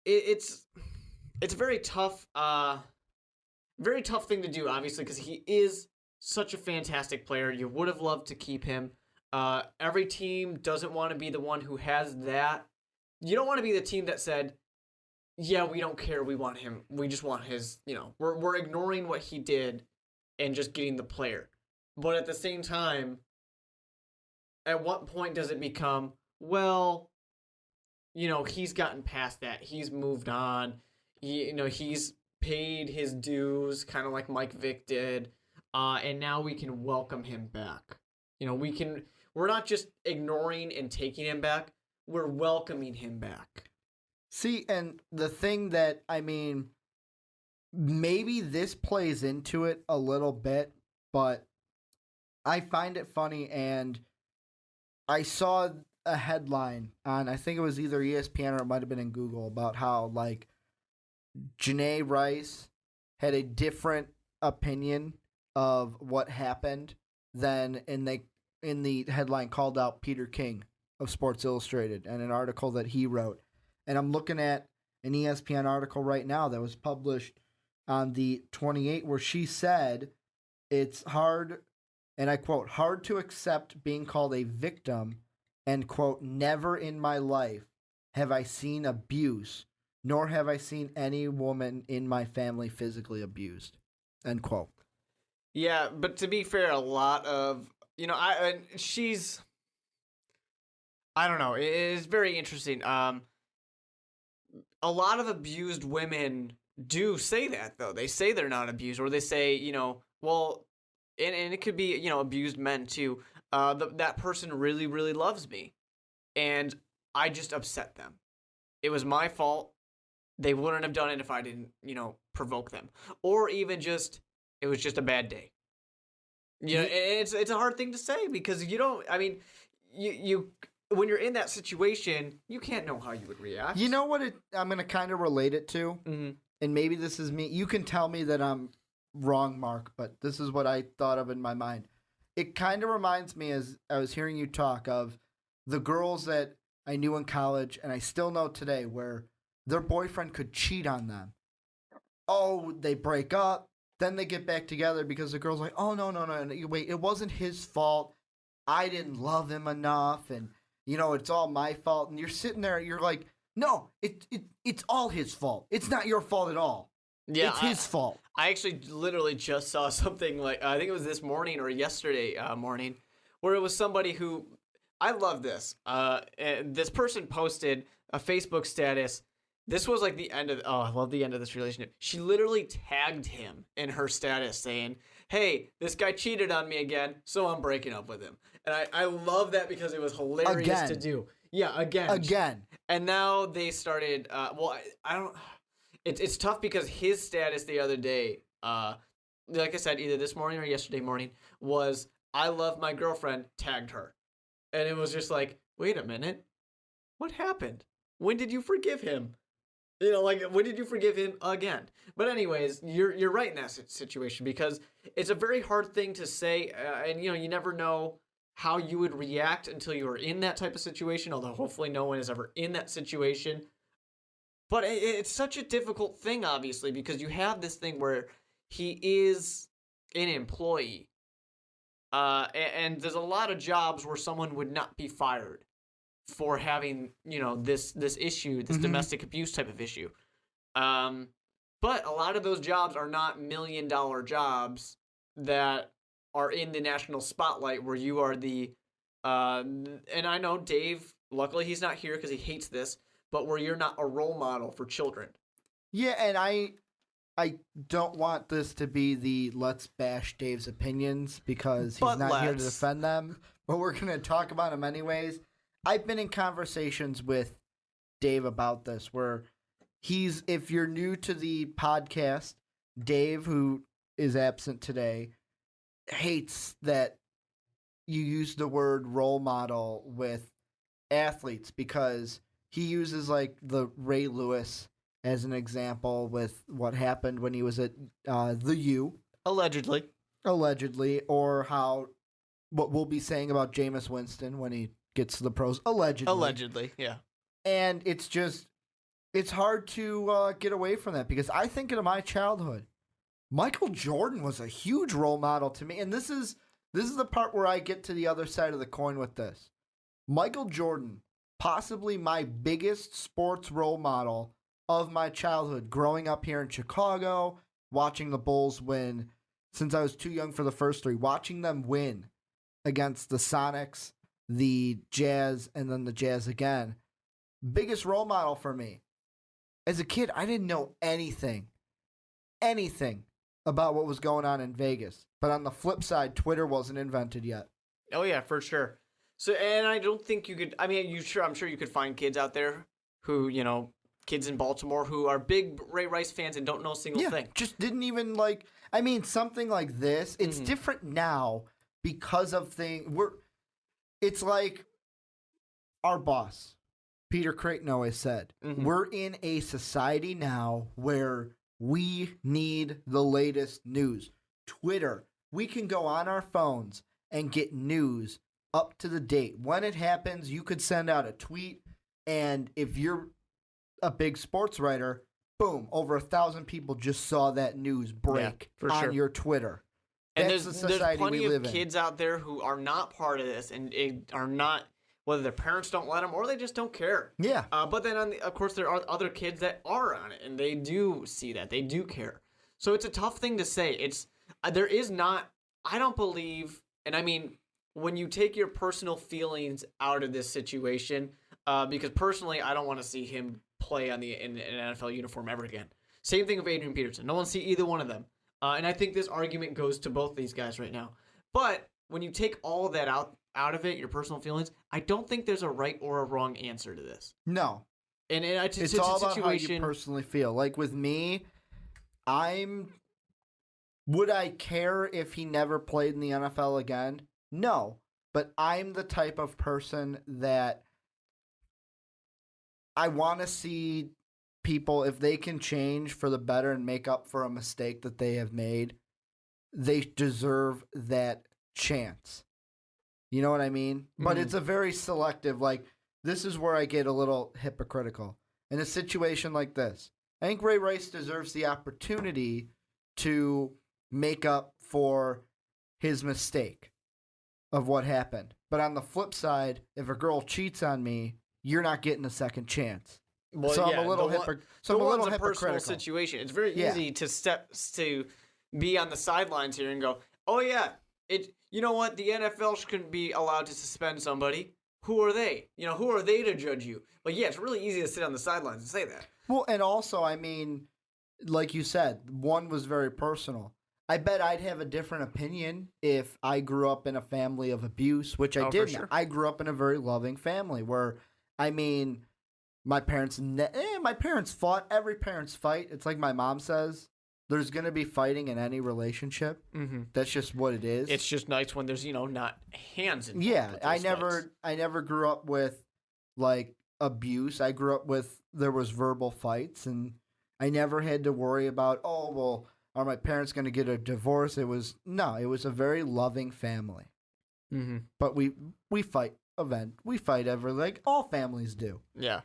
it's a very tough thing to do, obviously, because he is such a fantastic player. You would have loved to keep him. Every team doesn't want to be the one who has that. You don't want to be the team that said, yeah, we don't care. We want him. We just want his, we're ignoring what he did and just getting the player. But at the same time, at what point does it become, well, he's gotten past that. He's moved on. He's paid his dues, kind of like Mike Vick did. And now we can welcome him back. We're not just ignoring and taking him back. We're welcoming him back. See, and the thing that, maybe this plays into it a little bit, but I find it funny, and I saw a headline on, I think it was either ESPN or it might have been in Google, about how, Janae Rice had a different opinion of what happened than in the headline called out Peter King of Sports Illustrated and an article that he wrote. And I'm looking at an ESPN article right now that was published on the 28th where she said it's hard, and I quote, hard to accept being called a victim, and quote, never in my life have I seen abuse, nor have I seen any woman in my family physically abused, end quote. Yeah, but to be fair, a lot of, I don't know. It's very interesting. A lot of abused women do say that, though. They say they're not abused, or they say, well, and it could be, abused men too. That person really, really loves me. And I just upset them. It was my fault. They wouldn't have done it if I didn't, provoke them. Or even just, it was just a bad day. It's a hard thing to say because you don't, you when you're in that situation, you can't know how you would react. You know what I'm going to kind of relate it to? Mm-hmm. And maybe this is me. You can tell me that I'm wrong, Mark, but this is what I thought of in my mind. It kind of reminds me, as I was hearing you talk, of the girls that I knew in college and I still know today where their boyfriend could cheat on them. Oh, they break up. Then they get back together because the girl's like, oh, no. Wait, it wasn't his fault. I didn't love him enough. And, it's all my fault. And you're sitting there, you're like, no, it's all his fault. It's not your fault at all. Yeah, it's his fault. I actually literally just saw something like, I think it was this morning or yesterday morning, where it was somebody who, I love this. This person posted a Facebook status. This was like the end of, I love the end of this relationship. She literally tagged him in her status saying, hey, this guy cheated on me again, so I'm breaking up with him. And I love that because it was hilarious to do. Yeah, again. And now they started, I don't, it's tough because his status the other day, like I said, either this morning or yesterday morning, was, I love my girlfriend, tagged her. And it was just like, wait a minute, what happened? When did you forgive him? When did you forgive him again? But anyways, you're right in that situation because it's a very hard thing to say, and you never know how you would react until you are in that type of situation, although hopefully no one is ever in that situation. But it's such a difficult thing, obviously, because you have this thing where he is an employee. And there's a lot of jobs where someone would not be fired for having, this issue, this domestic abuse type of issue. But a lot of those jobs are not $1 million jobs that are in the national spotlight where you are the, and I know Dave, luckily he's not here because he hates this, but where you're not a role model for children. Yeah, and I don't want this to be the let's bash Dave's opinions because he's not here to defend them, but we're going to talk about him anyways. I've been in conversations with Dave about this where if you're new to the podcast, Dave, who is absent today, hates that you use the word role model with athletes because he uses like the Ray Lewis as an example with what happened when he was at the U. Allegedly, or what we'll be saying about Jameis Winston when he gets to the pros. Allegedly, yeah. And it's hard to get away from that because I think of my childhood. Michael Jordan was a huge role model to me, and this is the part where I get to the other side of the coin with this. Michael Jordan, possibly my biggest sports role model of my childhood, growing up here in Chicago, watching the Bulls win since I was too young for the first three, watching them win against the Sonics, the Jazz, and then the Jazz again. Biggest role model for me. As a kid, I didn't know anything about what was going on in Vegas. But on the flip side, Twitter wasn't invented yet. Oh, yeah, for sure. So, and I don't think you could, I'm sure you could find kids out there who, kids in Baltimore who are big Ray Rice fans and don't know a single thing. Just didn't even something like this. It's different now because of it's like our boss, Peter Creighton, always said, we're in a society now where we need the latest news. Twitter, we can go on our phones and get news up to the date. When it happens, you could send out a tweet, and if you're a big sports writer, boom, over 1,000 people just saw that news break on your Twitter. And there's plenty of kids out there who are not part of this and are not, whether their parents don't let them or they just don't care. Yeah. But then, of course, there are other kids that are on it, and they do see that. They do care. So it's a tough thing to say. There is not, I don't believe, and I mean, when you take your personal feelings out of this situation, because personally, I don't want to see him play in an NFL uniform ever again. Same thing with Adrian Peterson. No one see either one of them. And I think this argument goes to both these guys right now. But when you take all of that out of it, your personal feelings, I don't think there's a right or a wrong answer to this. No. And it's all about how you personally feel. Like with me, would I care if he never played in the NFL again? No. But I'm the type of person that I want to see people, if they can change for the better and make up for a mistake that they have made, they deserve that chance. You know what I mean? Mm-hmm. But it's a very selective, like, this is where I get a little hypocritical. In a situation like this, I think Ray Rice deserves the opportunity to make up for his mistake of what happened. But on the flip side, if a girl cheats on me, you're not getting a second chance. Well, so yeah, I'm a little hypocritical. Personal situation. It's very easy to be on the sidelines here and go, oh yeah, you know what? The NFL shouldn't be allowed to suspend somebody. Who are they? Who are they to judge you? But yeah, it's really easy to sit on the sidelines and say that. Well, and also, I mean, like you said, one was very personal. I bet I'd have a different opinion if I grew up in a family of abuse, which I didn't. Sure. I grew up in a very loving family where, I mean, my parents fought. Every parent's fight. It's like my mom says, there's going to be fighting in any relationship. Mm-hmm. That's just what it is. It's just nice when there's, not hands involved. Yeah, I never grew up with, like, abuse. I grew up with, there was verbal fights, and I never had to worry about, oh, well, are my parents going to get a divorce? It was a very loving family. Mm-hmm. But we fight like all families do. Yeah.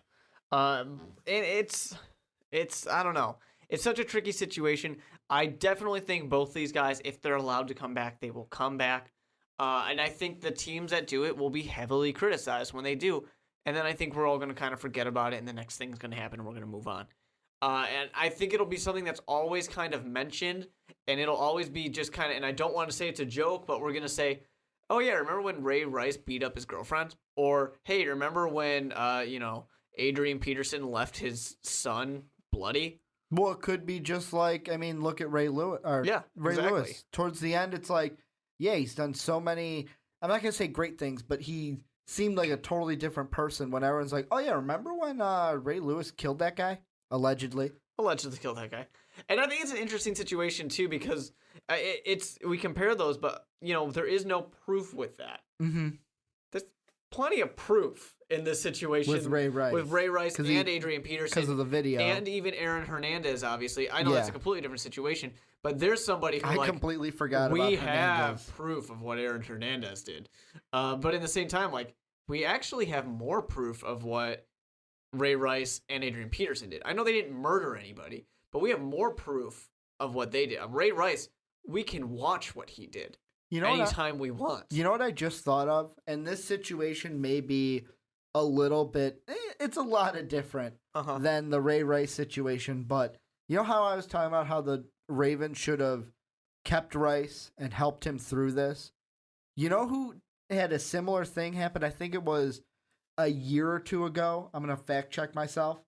And it's I don't know. It's such a tricky situation. I definitely think both these guys, if they're allowed to come back, they will come back. And I think the teams that do it will be heavily criticized when they do. And then I think we're all going to kind of forget about it, and the next thing's going to happen, and we're going to move on. And I think it'll be something that's always kind of mentioned, and it'll always be just kind of, and I don't want to say it's a joke, but we're going to say, oh yeah, remember when Ray Rice beat up his girlfriend? Or, hey, remember when, Adrian Peterson left his son bloody? Well, it could be just like, I mean, look at Ray Lewis. Lewis. Towards the end, it's like, yeah, he's done so many, I'm not going to say great things, but he seemed like a totally different person when everyone's like, oh yeah, remember when Ray Lewis killed that guy? Allegedly killed that guy. And I think it's an interesting situation too, because we compare those, but there is no proof with that. Mm-hmm. There's plenty of proof in this situation with Ray Rice and Adrian Peterson because of the video, and even Aaron Hernandez. Obviously, I know that's a completely different situation, but there's somebody who I completely forgot. We about have proof of what Aaron Hernandez did, but in the same time, like, we actually have more proof of what Ray Rice and Adrian Peterson did. I know they didn't murder anybody, but we have more proof of what they did. Ray Rice, we can watch what he did anytime we want. You know what I just thought of? And this situation may be a little bit, it's a lot of different than the Ray Rice situation, but you know how I was talking about how the Ravens should have kept Rice and helped him through this? You know who had a similar thing happen? I think it was a year or two ago, I'm going to fact check myself,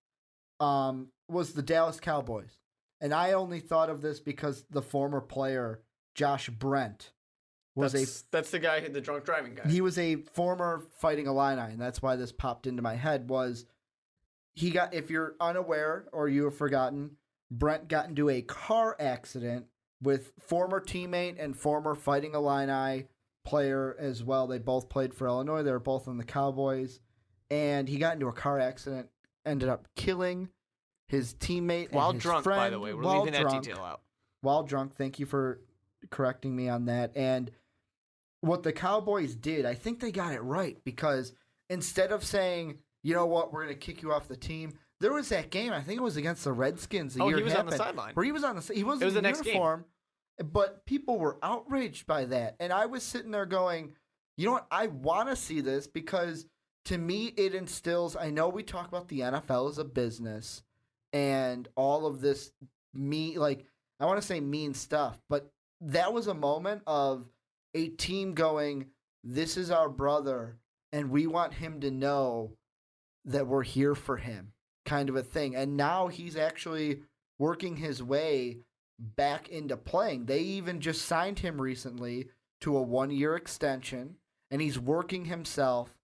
was the Dallas Cowboys. And I only thought of this because the former player, Josh Brent, that's the guy, the drunk driving guy. He was a former Fighting Illini, and that's why this popped into my head, if you're unaware or you have forgotten, Brent got into a car accident with former teammate and former Fighting Illini player as well. They both played for Illinois. They were both on the Cowboys. And he got into a car accident, ended up killing his teammate while and his drunk, friend. By the way. We're leaving that detail out. While drunk. Thank you for correcting me on that. And what the Cowboys did, I think they got it right, because instead of saying, you know what, we're going to kick you off the team, there was that game, I think it was against the Redskins. He was on the sideline. Where he was he wasn't in uniform, but people were outraged by that. And I was sitting there going, you know what, I want to see this, because to me, it instills, I know we talk about the NFL as a business and all of this I want to say mean stuff, but that was a moment of a team going, this is our brother, and we want him to know that we're here for him, kind of a thing. And now he's actually working his way back into playing. They even just signed him recently to a 1-year extension, and he's working himself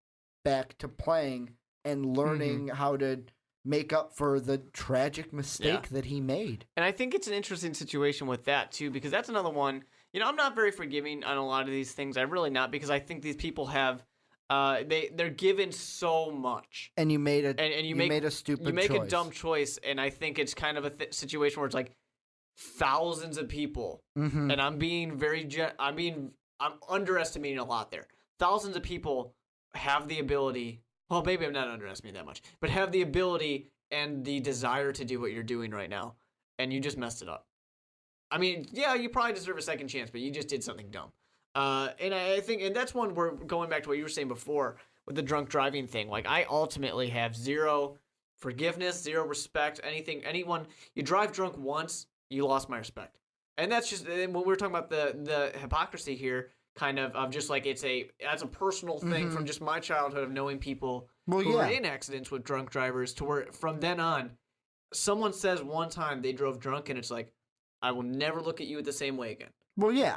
back to playing and learning how to make up for the tragic mistake that he made. And I think it's an interesting situation with that, too, because that's another one. I'm not very forgiving on a lot of these things. I'm really not, because I think these people have they're given so much. And you made a stupid choice. You make a dumb choice, and I think it's kind of a situation where it's like thousands of people, and I'm being I'm underestimating a lot there. Thousands of people have the ability. Well, maybe I'm not underestimating that much, but have the ability and the desire to do what you're doing right now, and you just messed it up. I mean, yeah, you probably deserve a second chance, but you just did something dumb. And I think, and that's one where, going back to what you were saying before with the drunk driving thing, like, I ultimately have zero forgiveness, zero respect, anyone. You drive drunk once, you lost my respect. And that's just, when we're talking about the hypocrisy here, kind of just like that's a personal thing from just my childhood of knowing people who were in accidents with drunk drivers, to where from then on, someone says one time they drove drunk, and it's like, I will never look at you the same way again. Well, yeah,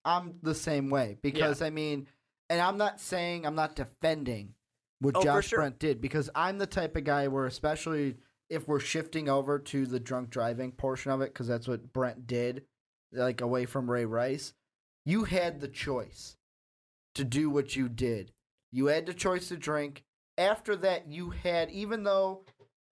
I'm the same way, because I mean, and I'm not defending what Josh Brent did, because I'm the type of guy where, especially if we're shifting over to the drunk driving portion of it, because that's what Brent did, like away from Ray Rice, you had the choice to do what you did. You had the choice to drink. After that, you had, even though,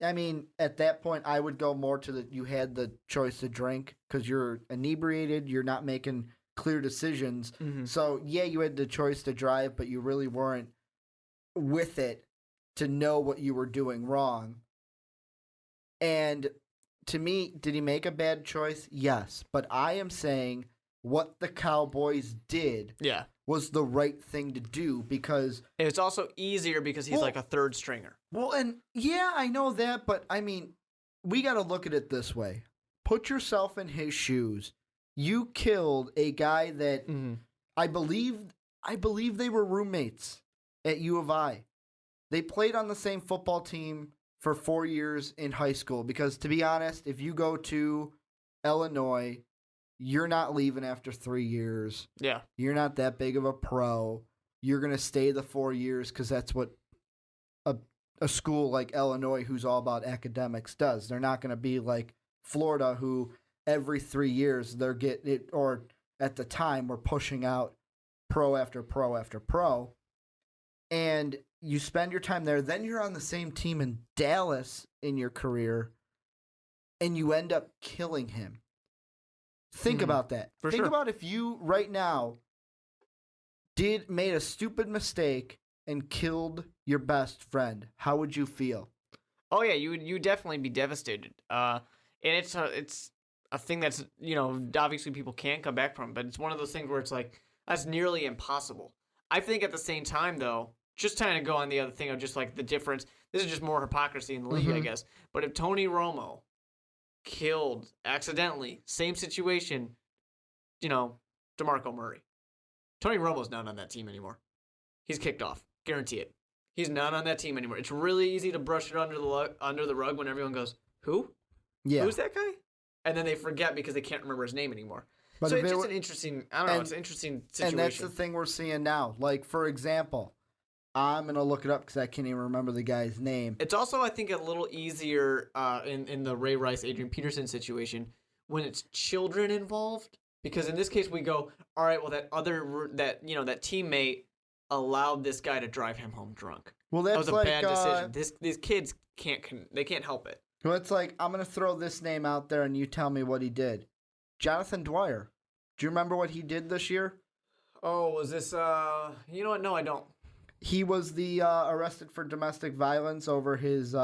I mean, at that point, I would go more to you had the choice to drink, because you're inebriated, you're not making clear decisions. So, yeah, you had the choice to drive, but you really weren't with it to know what you were doing wrong. And to me, did he make a bad choice? Yes. But I am saying what the Cowboys did was the right thing to do, because it's also easier because he's like a third stringer. Well, and yeah, I know that, but I mean, we got to look at it this way. Put yourself in his shoes. You killed a guy that I believe they were roommates at U of I. They played on the same football team for 4 years in high school, because, to be honest, if you go to Illinois, you're not leaving after 3 years. Yeah. You're not that big of a pro. You're going to stay the 4 years, because that's what a school like Illinois, who's all about academics, does. They're not going to be like Florida, who every 3 years they're getting it, or at the time we're pushing out pro after pro after pro. And you spend your time there, then you're on the same team in Dallas in your career, and you end up killing him. Think about that. Think about if you right now made a stupid mistake and killed your best friend. How would you feel? Oh yeah, you would definitely be devastated. And it's a thing that's, obviously people can't come back from, but it's one of those things where it's like, that's nearly impossible. I think at the same time, though, just trying to go on the other thing of just like the difference, this is just more hypocrisy in the league, I guess. But if Tony Romo killed accidentally, same situation, DeMarco Murray. Tony Romo's not on that team anymore. He's kicked off. Guarantee it. He's not on that team anymore. It's really easy to brush it under the rug when everyone goes, who? Yeah. Who's that guy? And then they forget because they can't remember his name anymore. But so it's just an interesting, it's an interesting situation. And that's the thing we're seeing now. Like, for example, I'm going to look it up because I can't even remember the guy's name. It's also, I think, a little easier in the Ray Rice, Adrian Peterson situation when it's children involved. Because in this case, we go, all right, well, that teammate allowed this guy to drive him home drunk. Well, that was a bad decision. These kids can't help it. Well, it's like, I'm going to throw this name out there and you tell me what he did. Jonathan Dwyer. Do you remember what he did this year? Oh, was this, you know what? No, I don't. He was the arrested for domestic violence over his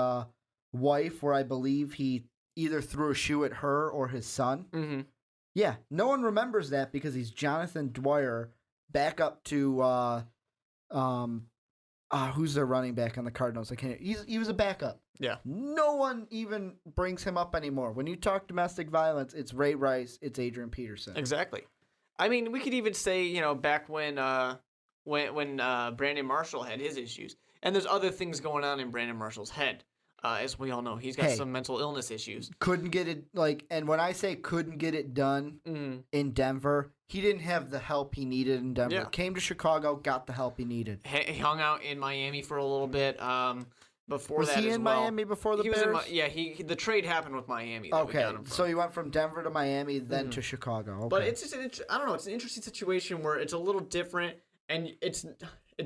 wife, where I believe he either threw a shoe at her or his son. Mm-hmm. Yeah, no one remembers that because he's Jonathan Dwyer, back up to who's their running back on the Cardinals? He was a backup. Yeah. No one even brings him up anymore. When you talk domestic violence, it's Ray Rice, it's Adrian Peterson. Exactly. I mean, we could even say, back when Brandon Marshall had his issues, and there's other things going on in Brandon Marshall's head. As we all know, he's got some mental illness issues. Couldn't get it, and when I say couldn't get it done in Denver, he didn't have the help he needed in Denver. Yeah. Came to Chicago, got the help he needed. He hung out in Miami for a little bit. Before Was that he as in well. Miami before the he Bears? Was the trade happened with Miami. That we Okay, got him from. so he went from Denver to Miami, then to Chicago. Okay. But it's just I don't know. It's an interesting situation where it's a little different, and it's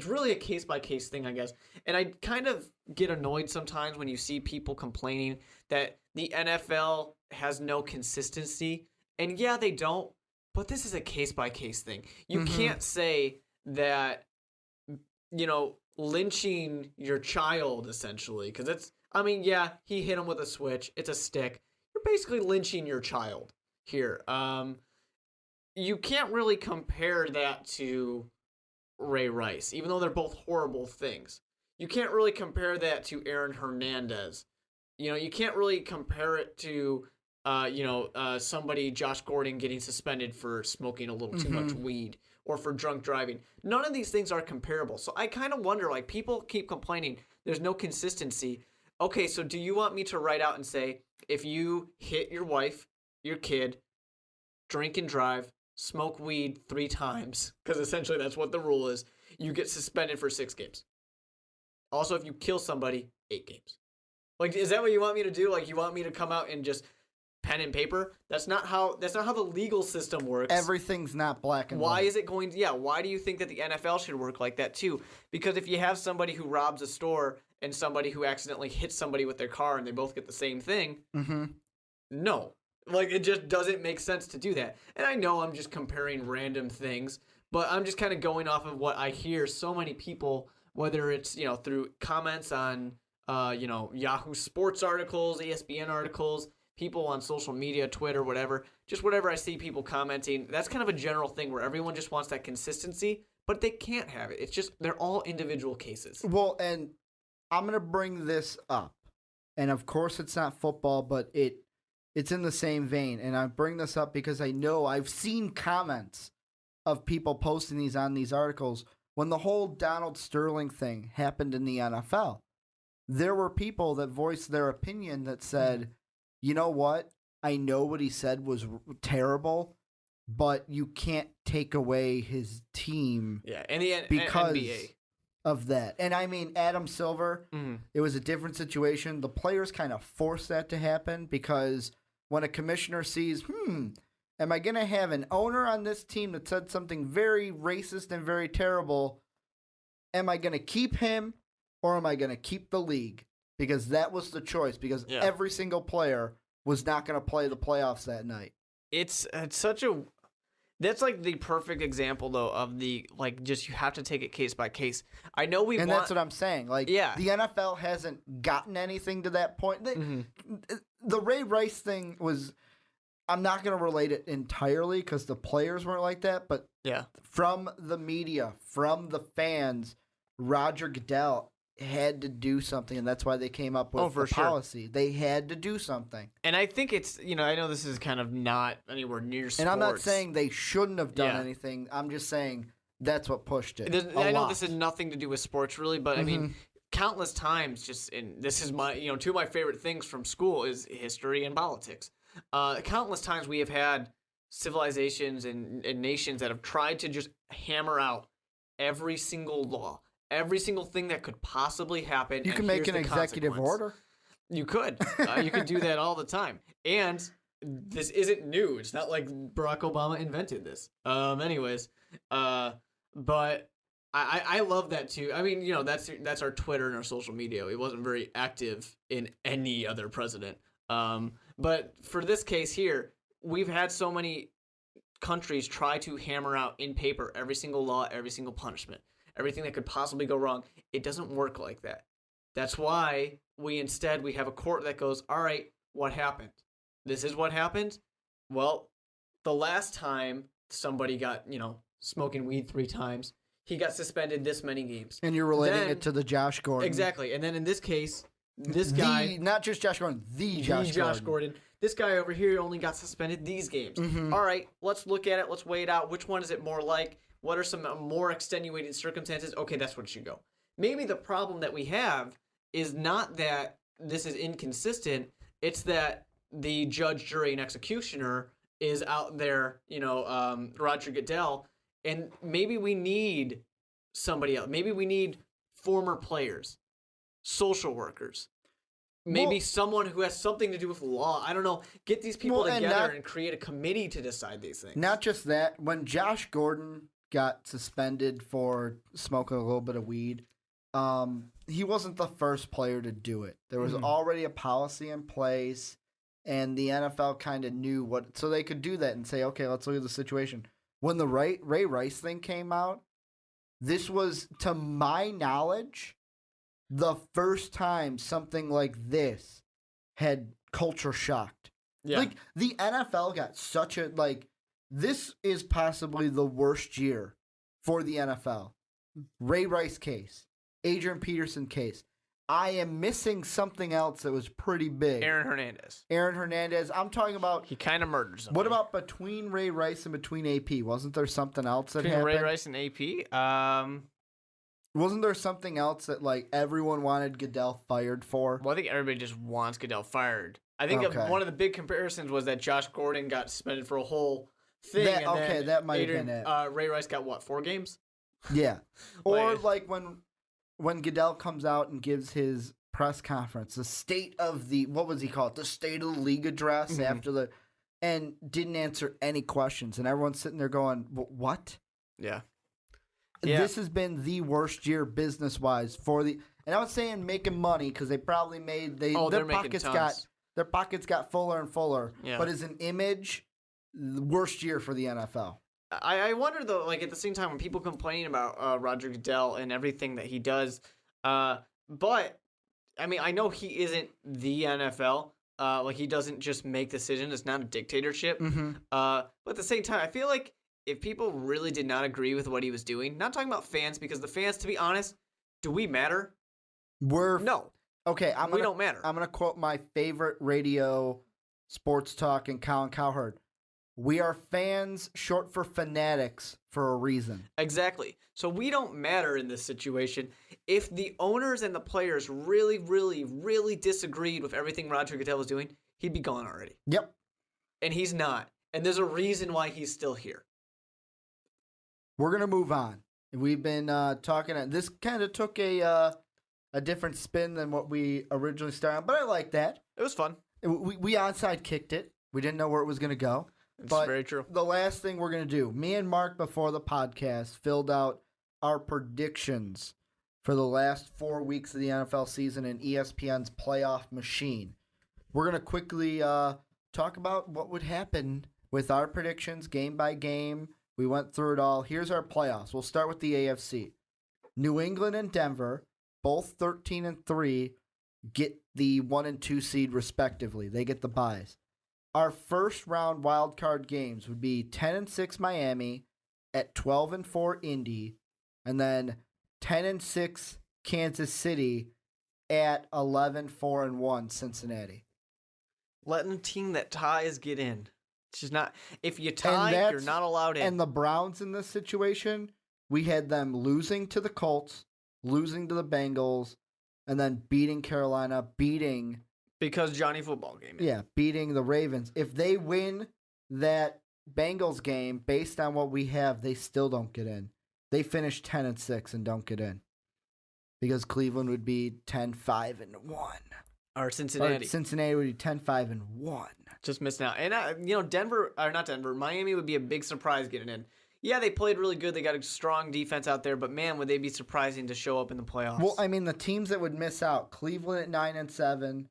really a case by case thing, I guess. And I kind of get annoyed sometimes when you see people complaining that the NFL has no consistency, and yeah, they don't. But this is a case by case thing. You can't say that, lynching your child essentially, because he hit him with a switch. It's a stick. You're basically lynching your child here. You can't really compare that to Ray Rice, even though they're both horrible things. You can't really compare that to Aaron Hernandez. You can't really compare it to, somebody, Josh Gordon, getting suspended for smoking a little too much weed or for drunk driving. None of these things are comparable. So I kind of wonder, people keep complaining there's no consistency. Okay, so do you want me to write out and say, if you hit your wife, your kid, drink and drive, smoke weed 3 times, because essentially that's what the rule is, you get suspended for 6 games. Also, if you kill somebody, 8 games. Is that what you want me to do? You want me to come out and just pen and paper? That's not how the legal system works. Everything's not black and white. Why is it going to, yeah, why do you think that the NFL should work like that too? Because if you have somebody who robs a store and somebody who accidentally hits somebody with their car and they both get the same thing, no. It just doesn't make sense to do that. And I know I'm just comparing random things, but I'm just kind of going off of what I hear so many people, whether it's, through comments on, Yahoo Sports articles, ESPN articles, people on social media, Twitter, whatever, just whatever I see people commenting. That's kind of a general thing where everyone just wants that consistency, but they can't have it. It's just, they're all individual cases. Well, and I'm going to bring this up. And of course it's not football, but it's in the same vein. And I bring this up because I know I've seen comments of people posting these on these articles when the whole Donald Sterling thing happened in the NFL. There were people that voiced their opinion that said, you know what? I know what he said was terrible, but you can't take away his team because NBA. Of that. And I mean, Adam Silver, it was a different situation. The players kind of forced that to happen because when a commissioner sees, am I going to have an owner on this team that said something very racist and very terrible? Am I going to keep him or am I going to keep the league? Because that was the choice, because every single player was not going to play the playoffs that night. It's such a... That's the perfect example, though, of the, just you have to take it case by case. I know And that's what I'm saying. The NFL hasn't gotten anything to that point. The Ray Rice thing was... I'm not going to relate it entirely because the players weren't like that, but from the media, from the fans, Roger Goodell had to do something, and that's why they came up with the policy. They had to do something. And I think it's, I know this is kind of not anywhere near sports. And I'm not saying they shouldn't have done anything. I'm just saying that's what pushed it. I know this has nothing to do with sports, really, but I mean, countless times, and this is my, two of my favorite things from school is history and politics. Countless times we have had civilizations and nations that have tried to just hammer out every single law, every single thing that could possibly happen. You can make an executive order. You could. You could do that all the time. And this isn't new. It's not like Barack Obama invented this. Anyways, but I love that too. I mean, that's our Twitter and our social media. It wasn't very active in any other president. But for this case here, we've had so many countries try to hammer out in paper every single law, every single punishment, everything that could possibly go wrong. It doesn't work like that. That's why we have a court that goes, all right, what happened? This is what happened. Well, the last time somebody got, smoking weed 3 times, he got suspended this many games. And you're relating it to the Josh Gordon. Exactly. And then in this case, this guy... Not just Josh Gordon, the Josh Gordon. This guy over here only got suspended these games. All right, let's look at it. Let's weigh it out. Which one is it more like? What are some more extenuating circumstances? Okay, that's what it should go. Maybe the problem that we have is not that this is inconsistent. It's that the judge, jury, and executioner is out there, Roger Goodell, and maybe we need somebody else. Maybe we need former players, social workers, maybe someone who has something to do with law. I don't know. Get these people together and create a committee to decide these things. Not just that. When Josh Gordon got suspended for smoking a little bit of weed, he wasn't the first player to do it. There was already a policy in place, and the NFL kind of knew what, so they could do that and say, okay, let's look at the situation. When the Ray Rice thing came out, this was, to my knowledge, the first time something like this had culture shocked. Yeah. Like, the NFL got such a, this is possibly the worst year for the NFL. Ray Rice case, Adrian Peterson case. I am missing something else that was pretty big. Aaron Hernandez. I'm talking about... He kind of murdered somebody. What about between Ray Rice and between AP? Wasn't there something else that between happened? Ray Rice and AP? Wasn't there something else that everyone wanted Goodell fired for? Well, I think everybody just wants Goodell fired. I think one of the big comparisons was that Josh Gordon got suspended for a whole thing. That might have been it. Ray Rice got 4 games? Yeah. Or when Goodell comes out and gives his press conference, the state of the, what was he called? The State of the League address and didn't answer any questions. And everyone's sitting there going, what? Yeah. This has been the worst year business-wise for the, and I was saying making money because they probably made, their pockets got fuller and fuller. Yeah. But as an image, the worst year for the NFL. I wonder, though, at the same time, when people complain about Roger Goodell and everything that he does, but, I mean, I know he isn't the NFL. He doesn't just make decisions. It's not a dictatorship. Mm-hmm. But at the same time, I feel like if people really did not agree with what he was doing, not talking about fans, because the fans, to be honest, do we matter? No. Okay, we don't matter. I'm going to quote my favorite radio sports talk and Colin Cowherd. We are fans, short for fanatics, for a reason. Exactly. So we don't matter in this situation. If the owners and the players really, really, really disagreed with everything Roger Goodell was doing, he'd be gone already. Yep. And he's not. And there's a reason why he's still here. We're going to move on. We've been talking. This kind of took a different spin than what we originally started, but I like that. It was fun. We onside kicked it. We didn't know where it was going to go. It's very true. The last thing we're going to do, me and Mark before the podcast filled out our predictions for the last 4 weeks of the NFL season in ESPN's playoff machine. We're going to quickly talk about what would happen with our predictions game by game. We went through it all. Here's our playoffs. We'll start with the AFC. New England and Denver, both 13-3, get the 1 and 2 seed respectively. They get the byes. Our first round wild card games would be 10-6 Miami at 12-4 Indy, and then 10-6 Kansas City at 11-4-1 Cincinnati. Letting a team that ties get in. It's just not. If you tie, you're not allowed in. And the Browns in this situation, we had them losing to the Colts, losing to the Bengals, and then beating Carolina, because Johnny football game. Yeah, beating the Ravens. If they win that Bengals game, based on what we have, they still don't get in. They finish 10-6 and don't get in. Because Cleveland would be 10-5-1. Or Cincinnati. Or Cincinnati would be 10-5-1. Just missing out. And, Miami would be a big surprise getting in. Yeah, they played really good. They got a strong defense out there. But, man, would they be surprising to show up in the playoffs. Well, I mean, the teams that would miss out, Cleveland at 9-7.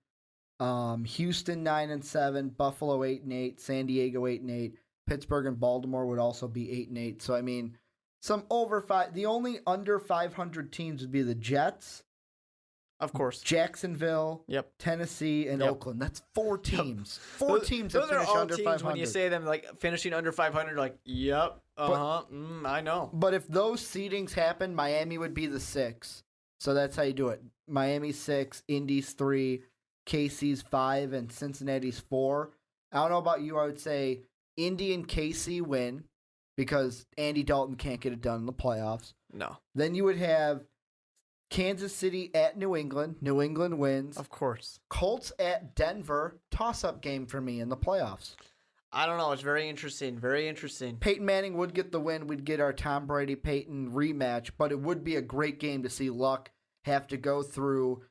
Houston 9-7, Buffalo 8-8, San Diego 8-8, Pittsburgh and Baltimore would also be 8-8. So I mean, the only under 500 teams would be the Jets, of course, Jacksonville, Tennessee, and Oakland. That's 4 teams. Yep. 4 teams that finish under 500. When you say them finishing under 500, I know. But if those seedings happen, Miami would be the 6. So that's how you do it. Miami's 6, Indy's 3. KC's 5 and Cincinnati's 4. I don't know about you. I would say Indy and KC win because Andy Dalton can't get it done in the playoffs. No. Then you would have Kansas City at New England. New England wins. Of course. Colts at Denver. Toss-up game for me in the playoffs. I don't know. It's very interesting. Very interesting. Peyton Manning would get the win. We'd get our Tom Brady-Peyton rematch, but it would be a great game to see Luck have to go through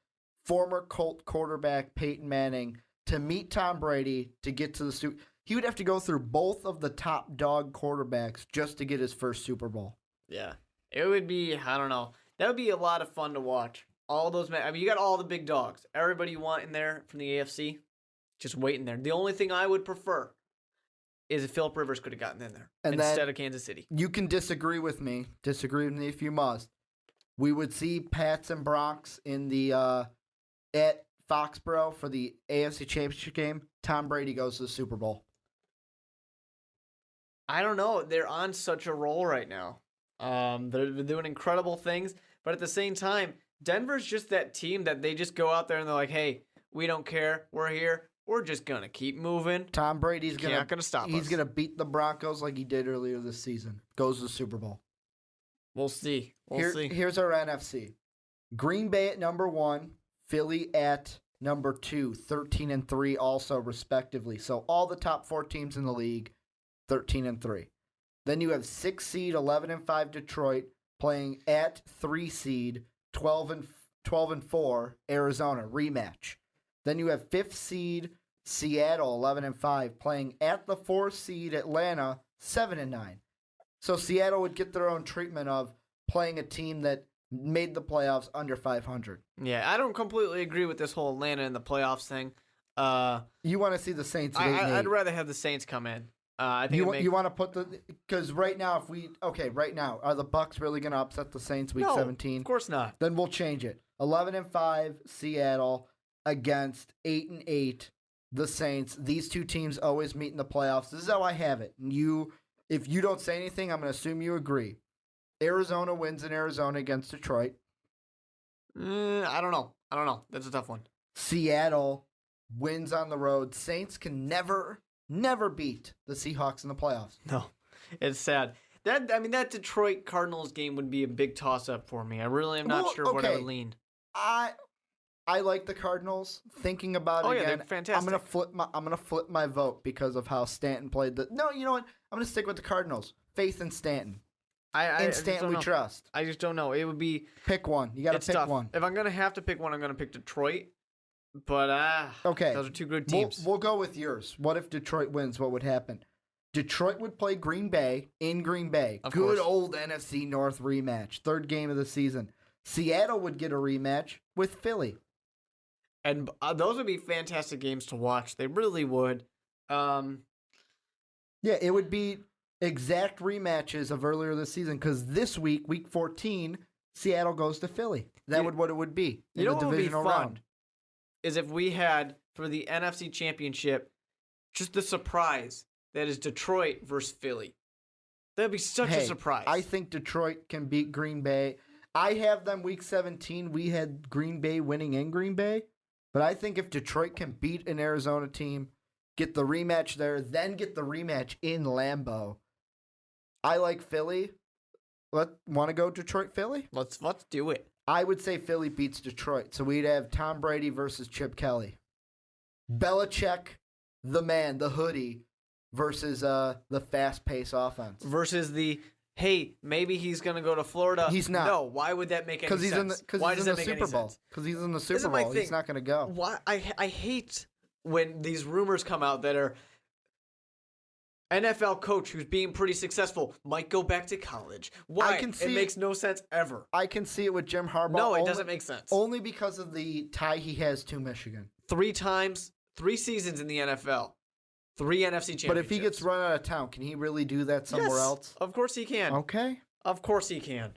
former Colt quarterback Peyton Manning to meet Tom Brady to get to the Super Bowl. He would have to go through both of the top dog quarterbacks just to get his first Super Bowl. Yeah. It would be, I don't know. That would be a lot of fun to watch. All those, I mean, you got all the big dogs. Everybody you want in there from the AFC, just waiting there. The only thing I would prefer is if Phillip Rivers could have gotten in there instead of Kansas City. You can disagree with me. Disagree with me if you must. We would see Pats and Bronx in the at Foxborough for the AFC Championship game. Tom Brady goes to the Super Bowl. I don't know. They're on such a roll right now. They're doing incredible things, but at the same time, Denver's just that team that they just go out there and they're like, "Hey, we don't care. We're here. We're just gonna keep moving." Tom Brady's not gonna stop us. He's gonna beat the Broncos like he did earlier this season. Goes to the Super Bowl. We'll see. We'll see. Here's our NFC. Green Bay at number 1, Philly at number 2, 13-3 also respectively. So all the top 4 teams in the league, 13-3. Then you have 6 seed 11-5 Detroit playing at 3 seed 12-4 Arizona rematch. Then you have 5th seed Seattle 11-5 playing at the 4 seed Atlanta 7-9. So Seattle would get their own treatment of playing a team that made the playoffs under 500. Yeah, I don't completely agree with this whole Atlanta in the playoffs thing. You want to see the Saints at 8-8. I'd rather have the Saints come in. I think you want to put because right now right now are the Bucks really going to upset the Saints week 17? Of course not. Then we'll change it. 11-5 Seattle against 8-8 the Saints. These two teams always meet in the playoffs. This is how I have it. If you don't say anything, I'm going to assume you agree. Arizona wins in Arizona against Detroit. I don't know. That's a tough one. Seattle wins on the road. Saints can never beat the Seahawks in the playoffs. No, it's sad. That Detroit Cardinals game would be a big toss-up for me. I really am not sure what I would lean. I like the Cardinals. Thinking about it again, they're fantastic. I'm gonna flip my vote because of how Stanton played. No, you know what? I'm gonna stick with the Cardinals. Faith in Stanton. In Stanton we trust. I just don't know. It would be pick one. You got to pick tough. one. If I'm gonna have to pick one, I'm gonna pick Detroit. But okay, those are two good teams. We'll go with yours. What if Detroit wins? What would happen? Detroit would play Green Bay in Green Bay. Of Good course. old NFC North rematch. 3rd game of the season. Seattle would get a rematch with Philly. And those would be fantastic games to watch. They really would. Yeah, it would be exact rematches of earlier this season because this week 14, Seattle goes to Philly. That would what it would be in the divisional round. Is if we had for the NFC Championship just the surprise that is Detroit versus Philly. That'd be such a surprise. I think Detroit can beat Green Bay. I have them week 17. We had Green Bay winning in Green Bay. But I think if Detroit can beat an Arizona team, get the rematch there, then get the rematch in Lambeau. I like Philly. Want to go Detroit-Philly? Let's do it. I would say Philly beats Detroit. So we'd have Tom Brady versus Chip Kelly. Belichick, the man, the hoodie, versus the fast-paced offense. Versus the, hey, maybe he's going to go to Florida. He's not. No, why would that make any sense? Why does that make any sense? Because he's in the Super Bowl. He's not going to go. Why I hate when these rumors come out that are NFL coach who's being pretty successful might go back to college. Why? It makes no sense ever. I can see it with Jim Harbaugh. No, it doesn't make sense. Only because of the tie he has to Michigan. 3 times, 3 seasons in the NFL. 3 NFC championships. But if he gets run out of town, can he really do that somewhere else? Of course he can. Okay. Of course he can.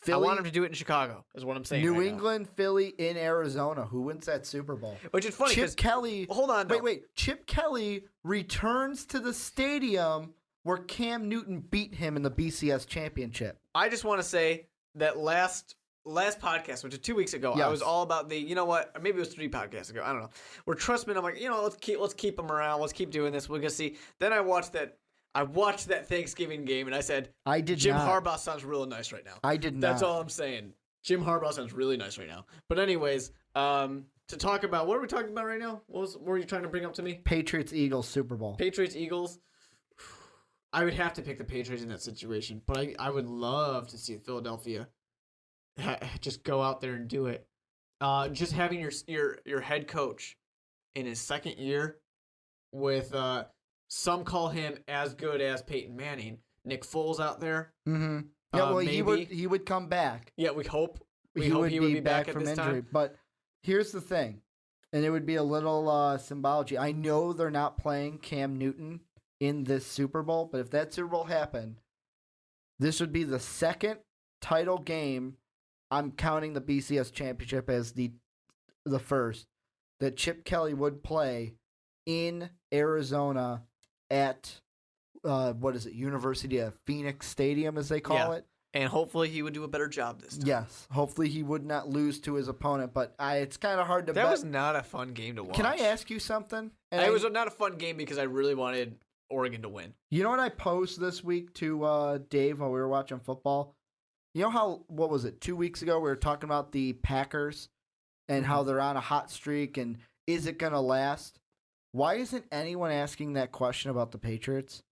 Philly, I want him to do it in Chicago, is what I'm saying. New England, Philly, in Arizona. Who wins that Super Bowl? Which is funny. Chip Kelly. Hold on. Though. Wait. Chip Kelly returns to the stadium where Cam Newton beat him in the BCS championship. I just want to say that last podcast, which is 2 weeks ago, yes. I was all about the, you know what, or maybe it was 3 podcasts ago, I don't know. Where Trustman, I'm like, let's keep him around, let's keep doing this, we're gonna see. Then I watched that Thanksgiving game, and I said, Jim Harbaugh sounds real nice right now. I did not. That's all I'm saying. Jim Harbaugh sounds really nice right now. But anyways, to talk about, what are we talking about right now? What were you trying to bring up to me? Patriots-Eagles Super Bowl. Patriots-Eagles. I would have to pick the Patriots in that situation, but I would love to see Philadelphia just go out there and do it. Just having your head coach in his second year with some call him as good as Peyton Manning, Nick Foles out there. Mm-hmm. Yeah, well, he would come back. Yeah, we hope. He would be back from injury. Time. But here's the thing, and it would be a little symbology. I know they're not playing Cam Newton in this Super Bowl, but if that Super Bowl happened, this would be the second title game. I'm counting the BCS championship as the first that Chip Kelly would play in Arizona at University of Phoenix Stadium, as they call it. And hopefully he would do a better job this time. Yes, hopefully he would not lose to his opponent, but it's kind of hard to bet. That was not a fun game to watch. Can I ask you something? It was not a fun game because I really wanted Oregon to win. You know what I posed this week to Dave while we were watching football? You know how, 2 weeks ago we were talking about the Packers and how they're on a hot streak and is it going to last? Why isn't anyone asking that question about the Patriots?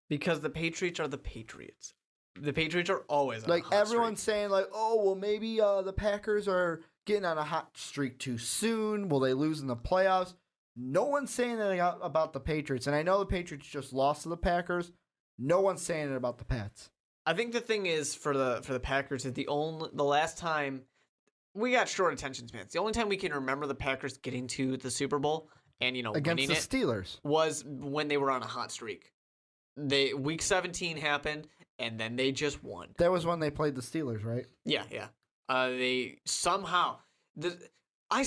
Because the Patriots are the Patriots. The Patriots are always on like a hot everyone's streak. saying, like, oh, well, maybe the Packers are getting on a hot streak too soon. Will they lose in the playoffs? No one's saying that about the Patriots, and I know the Patriots just lost to the Packers. No one's saying it about the Pats. I think the thing is for the Packers is the last time we got short attention spans. The only time we can remember the Packers getting to the Super Bowl and against winning the Steelers was when they were on a hot streak. Week 17 happened. And then they just won. That was when they played the Steelers, right? Yeah. They somehow I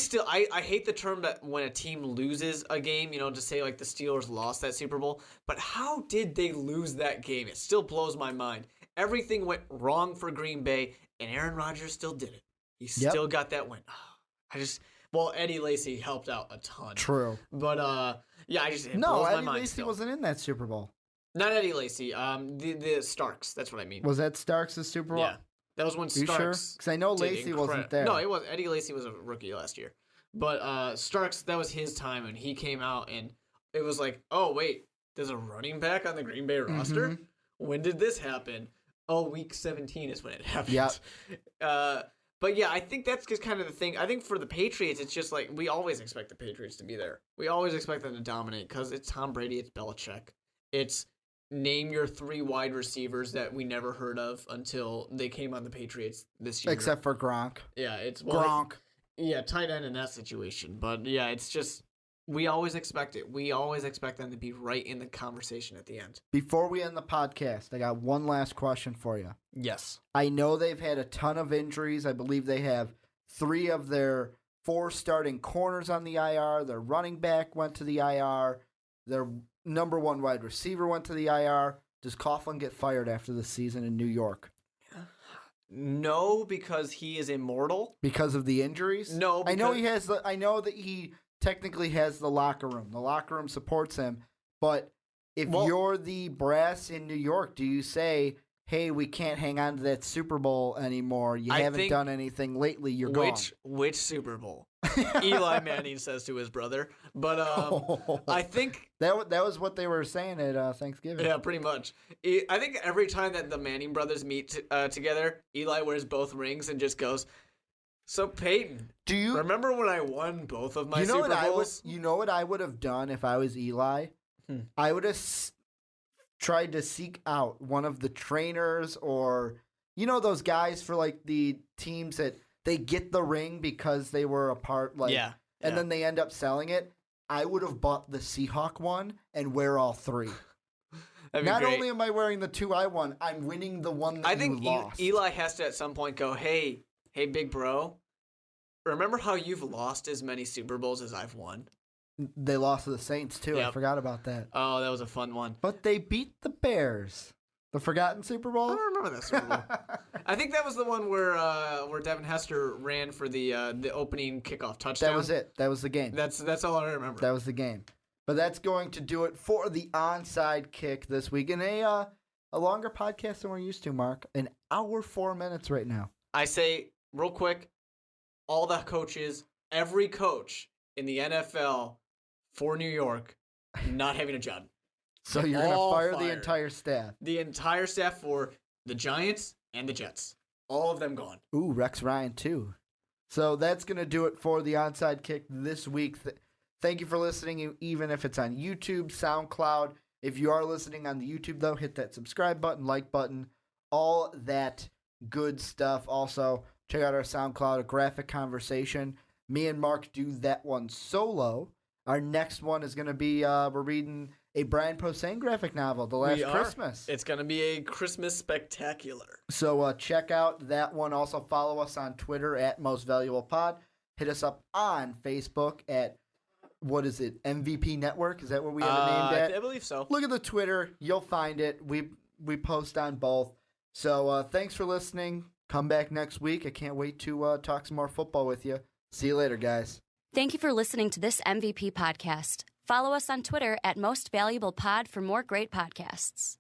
hate the term that when a team loses a game, to say like the Steelers lost that Super Bowl. But how did they lose that game? It still blows my mind. Everything went wrong for Green Bay, and Aaron Rodgers still did it. He still got that win. Eddie Lacy helped out a ton. True. But blows Eddie my mind Lacy still. wasn't in that Super Bowl. Not Eddie Lacy. The Starks. That's what I mean. Was that Starks' Super Bowl? Yeah, that was when Starks. You sure? Because I know Lacy wasn't there. No, it was Eddie Lacy was a rookie last year, but Starks, that was his time, and he came out, and it was like, oh wait, there's a running back on the Green Bay roster. Mm-hmm. When did this happen? Oh, week 17 is when it happened. Yeah. But yeah, I think that's just kind of the thing. I think for the Patriots, it's just like we always expect the Patriots to be there. We always expect them to dominate because it's Tom Brady, it's Belichick, it's name your 3 wide receivers that we never heard of until they came on the Patriots this year. Except for Gronk. Yeah, it's Gronk. Yeah, tight end in that situation. But yeah, it's just we always expect it. We always expect them to be right in the conversation at the end. Before we end the podcast, I got one last question for you. Yes. I know they've had a ton of injuries. I believe they have 3 of their 4 starting corners on the IR. Their running back went to the IR. Their number 1 wide receiver went to the IR. Does Coughlin get fired after the season in New York? No, because he is immortal. Because of the injuries? No, I know he has. I know that he technically has the locker room. The locker room supports him. But if you're the brass in New York, do you say, hey, we can't hang on to that Super Bowl anymore. You haven't done anything lately. You're gone. Which Super Bowl? Eli Manning says to his brother. But I think that was what they were saying at Thanksgiving. Yeah, pretty much. I think every time that the Manning brothers meet together, Eli wears both rings and just goes, so Peyton, do you remember when I won both of my Super Bowls? You know what I would have done if I was Eli? I would have tried to seek out one of the trainers or, those guys for like the teams that they get the ring because they were a part, and then they end up selling it. I would have bought the Seahawk one and wear all 3. Not only am I wearing the 2 I won, I'm winning the one that you lost. Eli has to at some point go, hey, big bro, remember how you've lost as many Super Bowls as I've won? They lost to the Saints, too. Yep. I forgot about that. Oh, that was a fun one. But they beat the Bears. The forgotten Super Bowl? I don't remember that Super Bowl. I think that was the one where Devin Hester ran for the opening kickoff touchdown. That was it. That was the game. That's all I remember. That was the game. But that's going to do it for the onside kick this week. In a longer podcast than we're used to, Mark. An hour, 4 minutes right now. I say real quick, all the coaches, every coach in the NFL for New York, not having a job. So you're going to fire the entire staff. The entire staff for the Giants and the Jets. All of them gone. Ooh, Rex Ryan too. So that's going to do it for the Onside Kick this week. Thank you for listening, even if it's on YouTube, SoundCloud. If you are listening on the YouTube, though, hit that subscribe button, like button, all that good stuff. Also, check out our SoundCloud, A Graphic Conversation. Me and Mark do that one solo. Our next one is going to be, we're reading a Brian Posehn graphic novel, The Last Christmas. It's going to be a Christmas spectacular. So check out that one. Also follow us on Twitter at Most Valuable Pod. Hit us up on Facebook at, what is it, MVP Network? Is that what we have it named at? I believe so. Look at the Twitter. You'll find it. We post on both. So thanks for listening. Come back next week. I can't wait to talk some more football with you. See you later, guys. Thank you for listening to this MVP podcast. Follow us on Twitter at Most Valuable Pod for more great podcasts.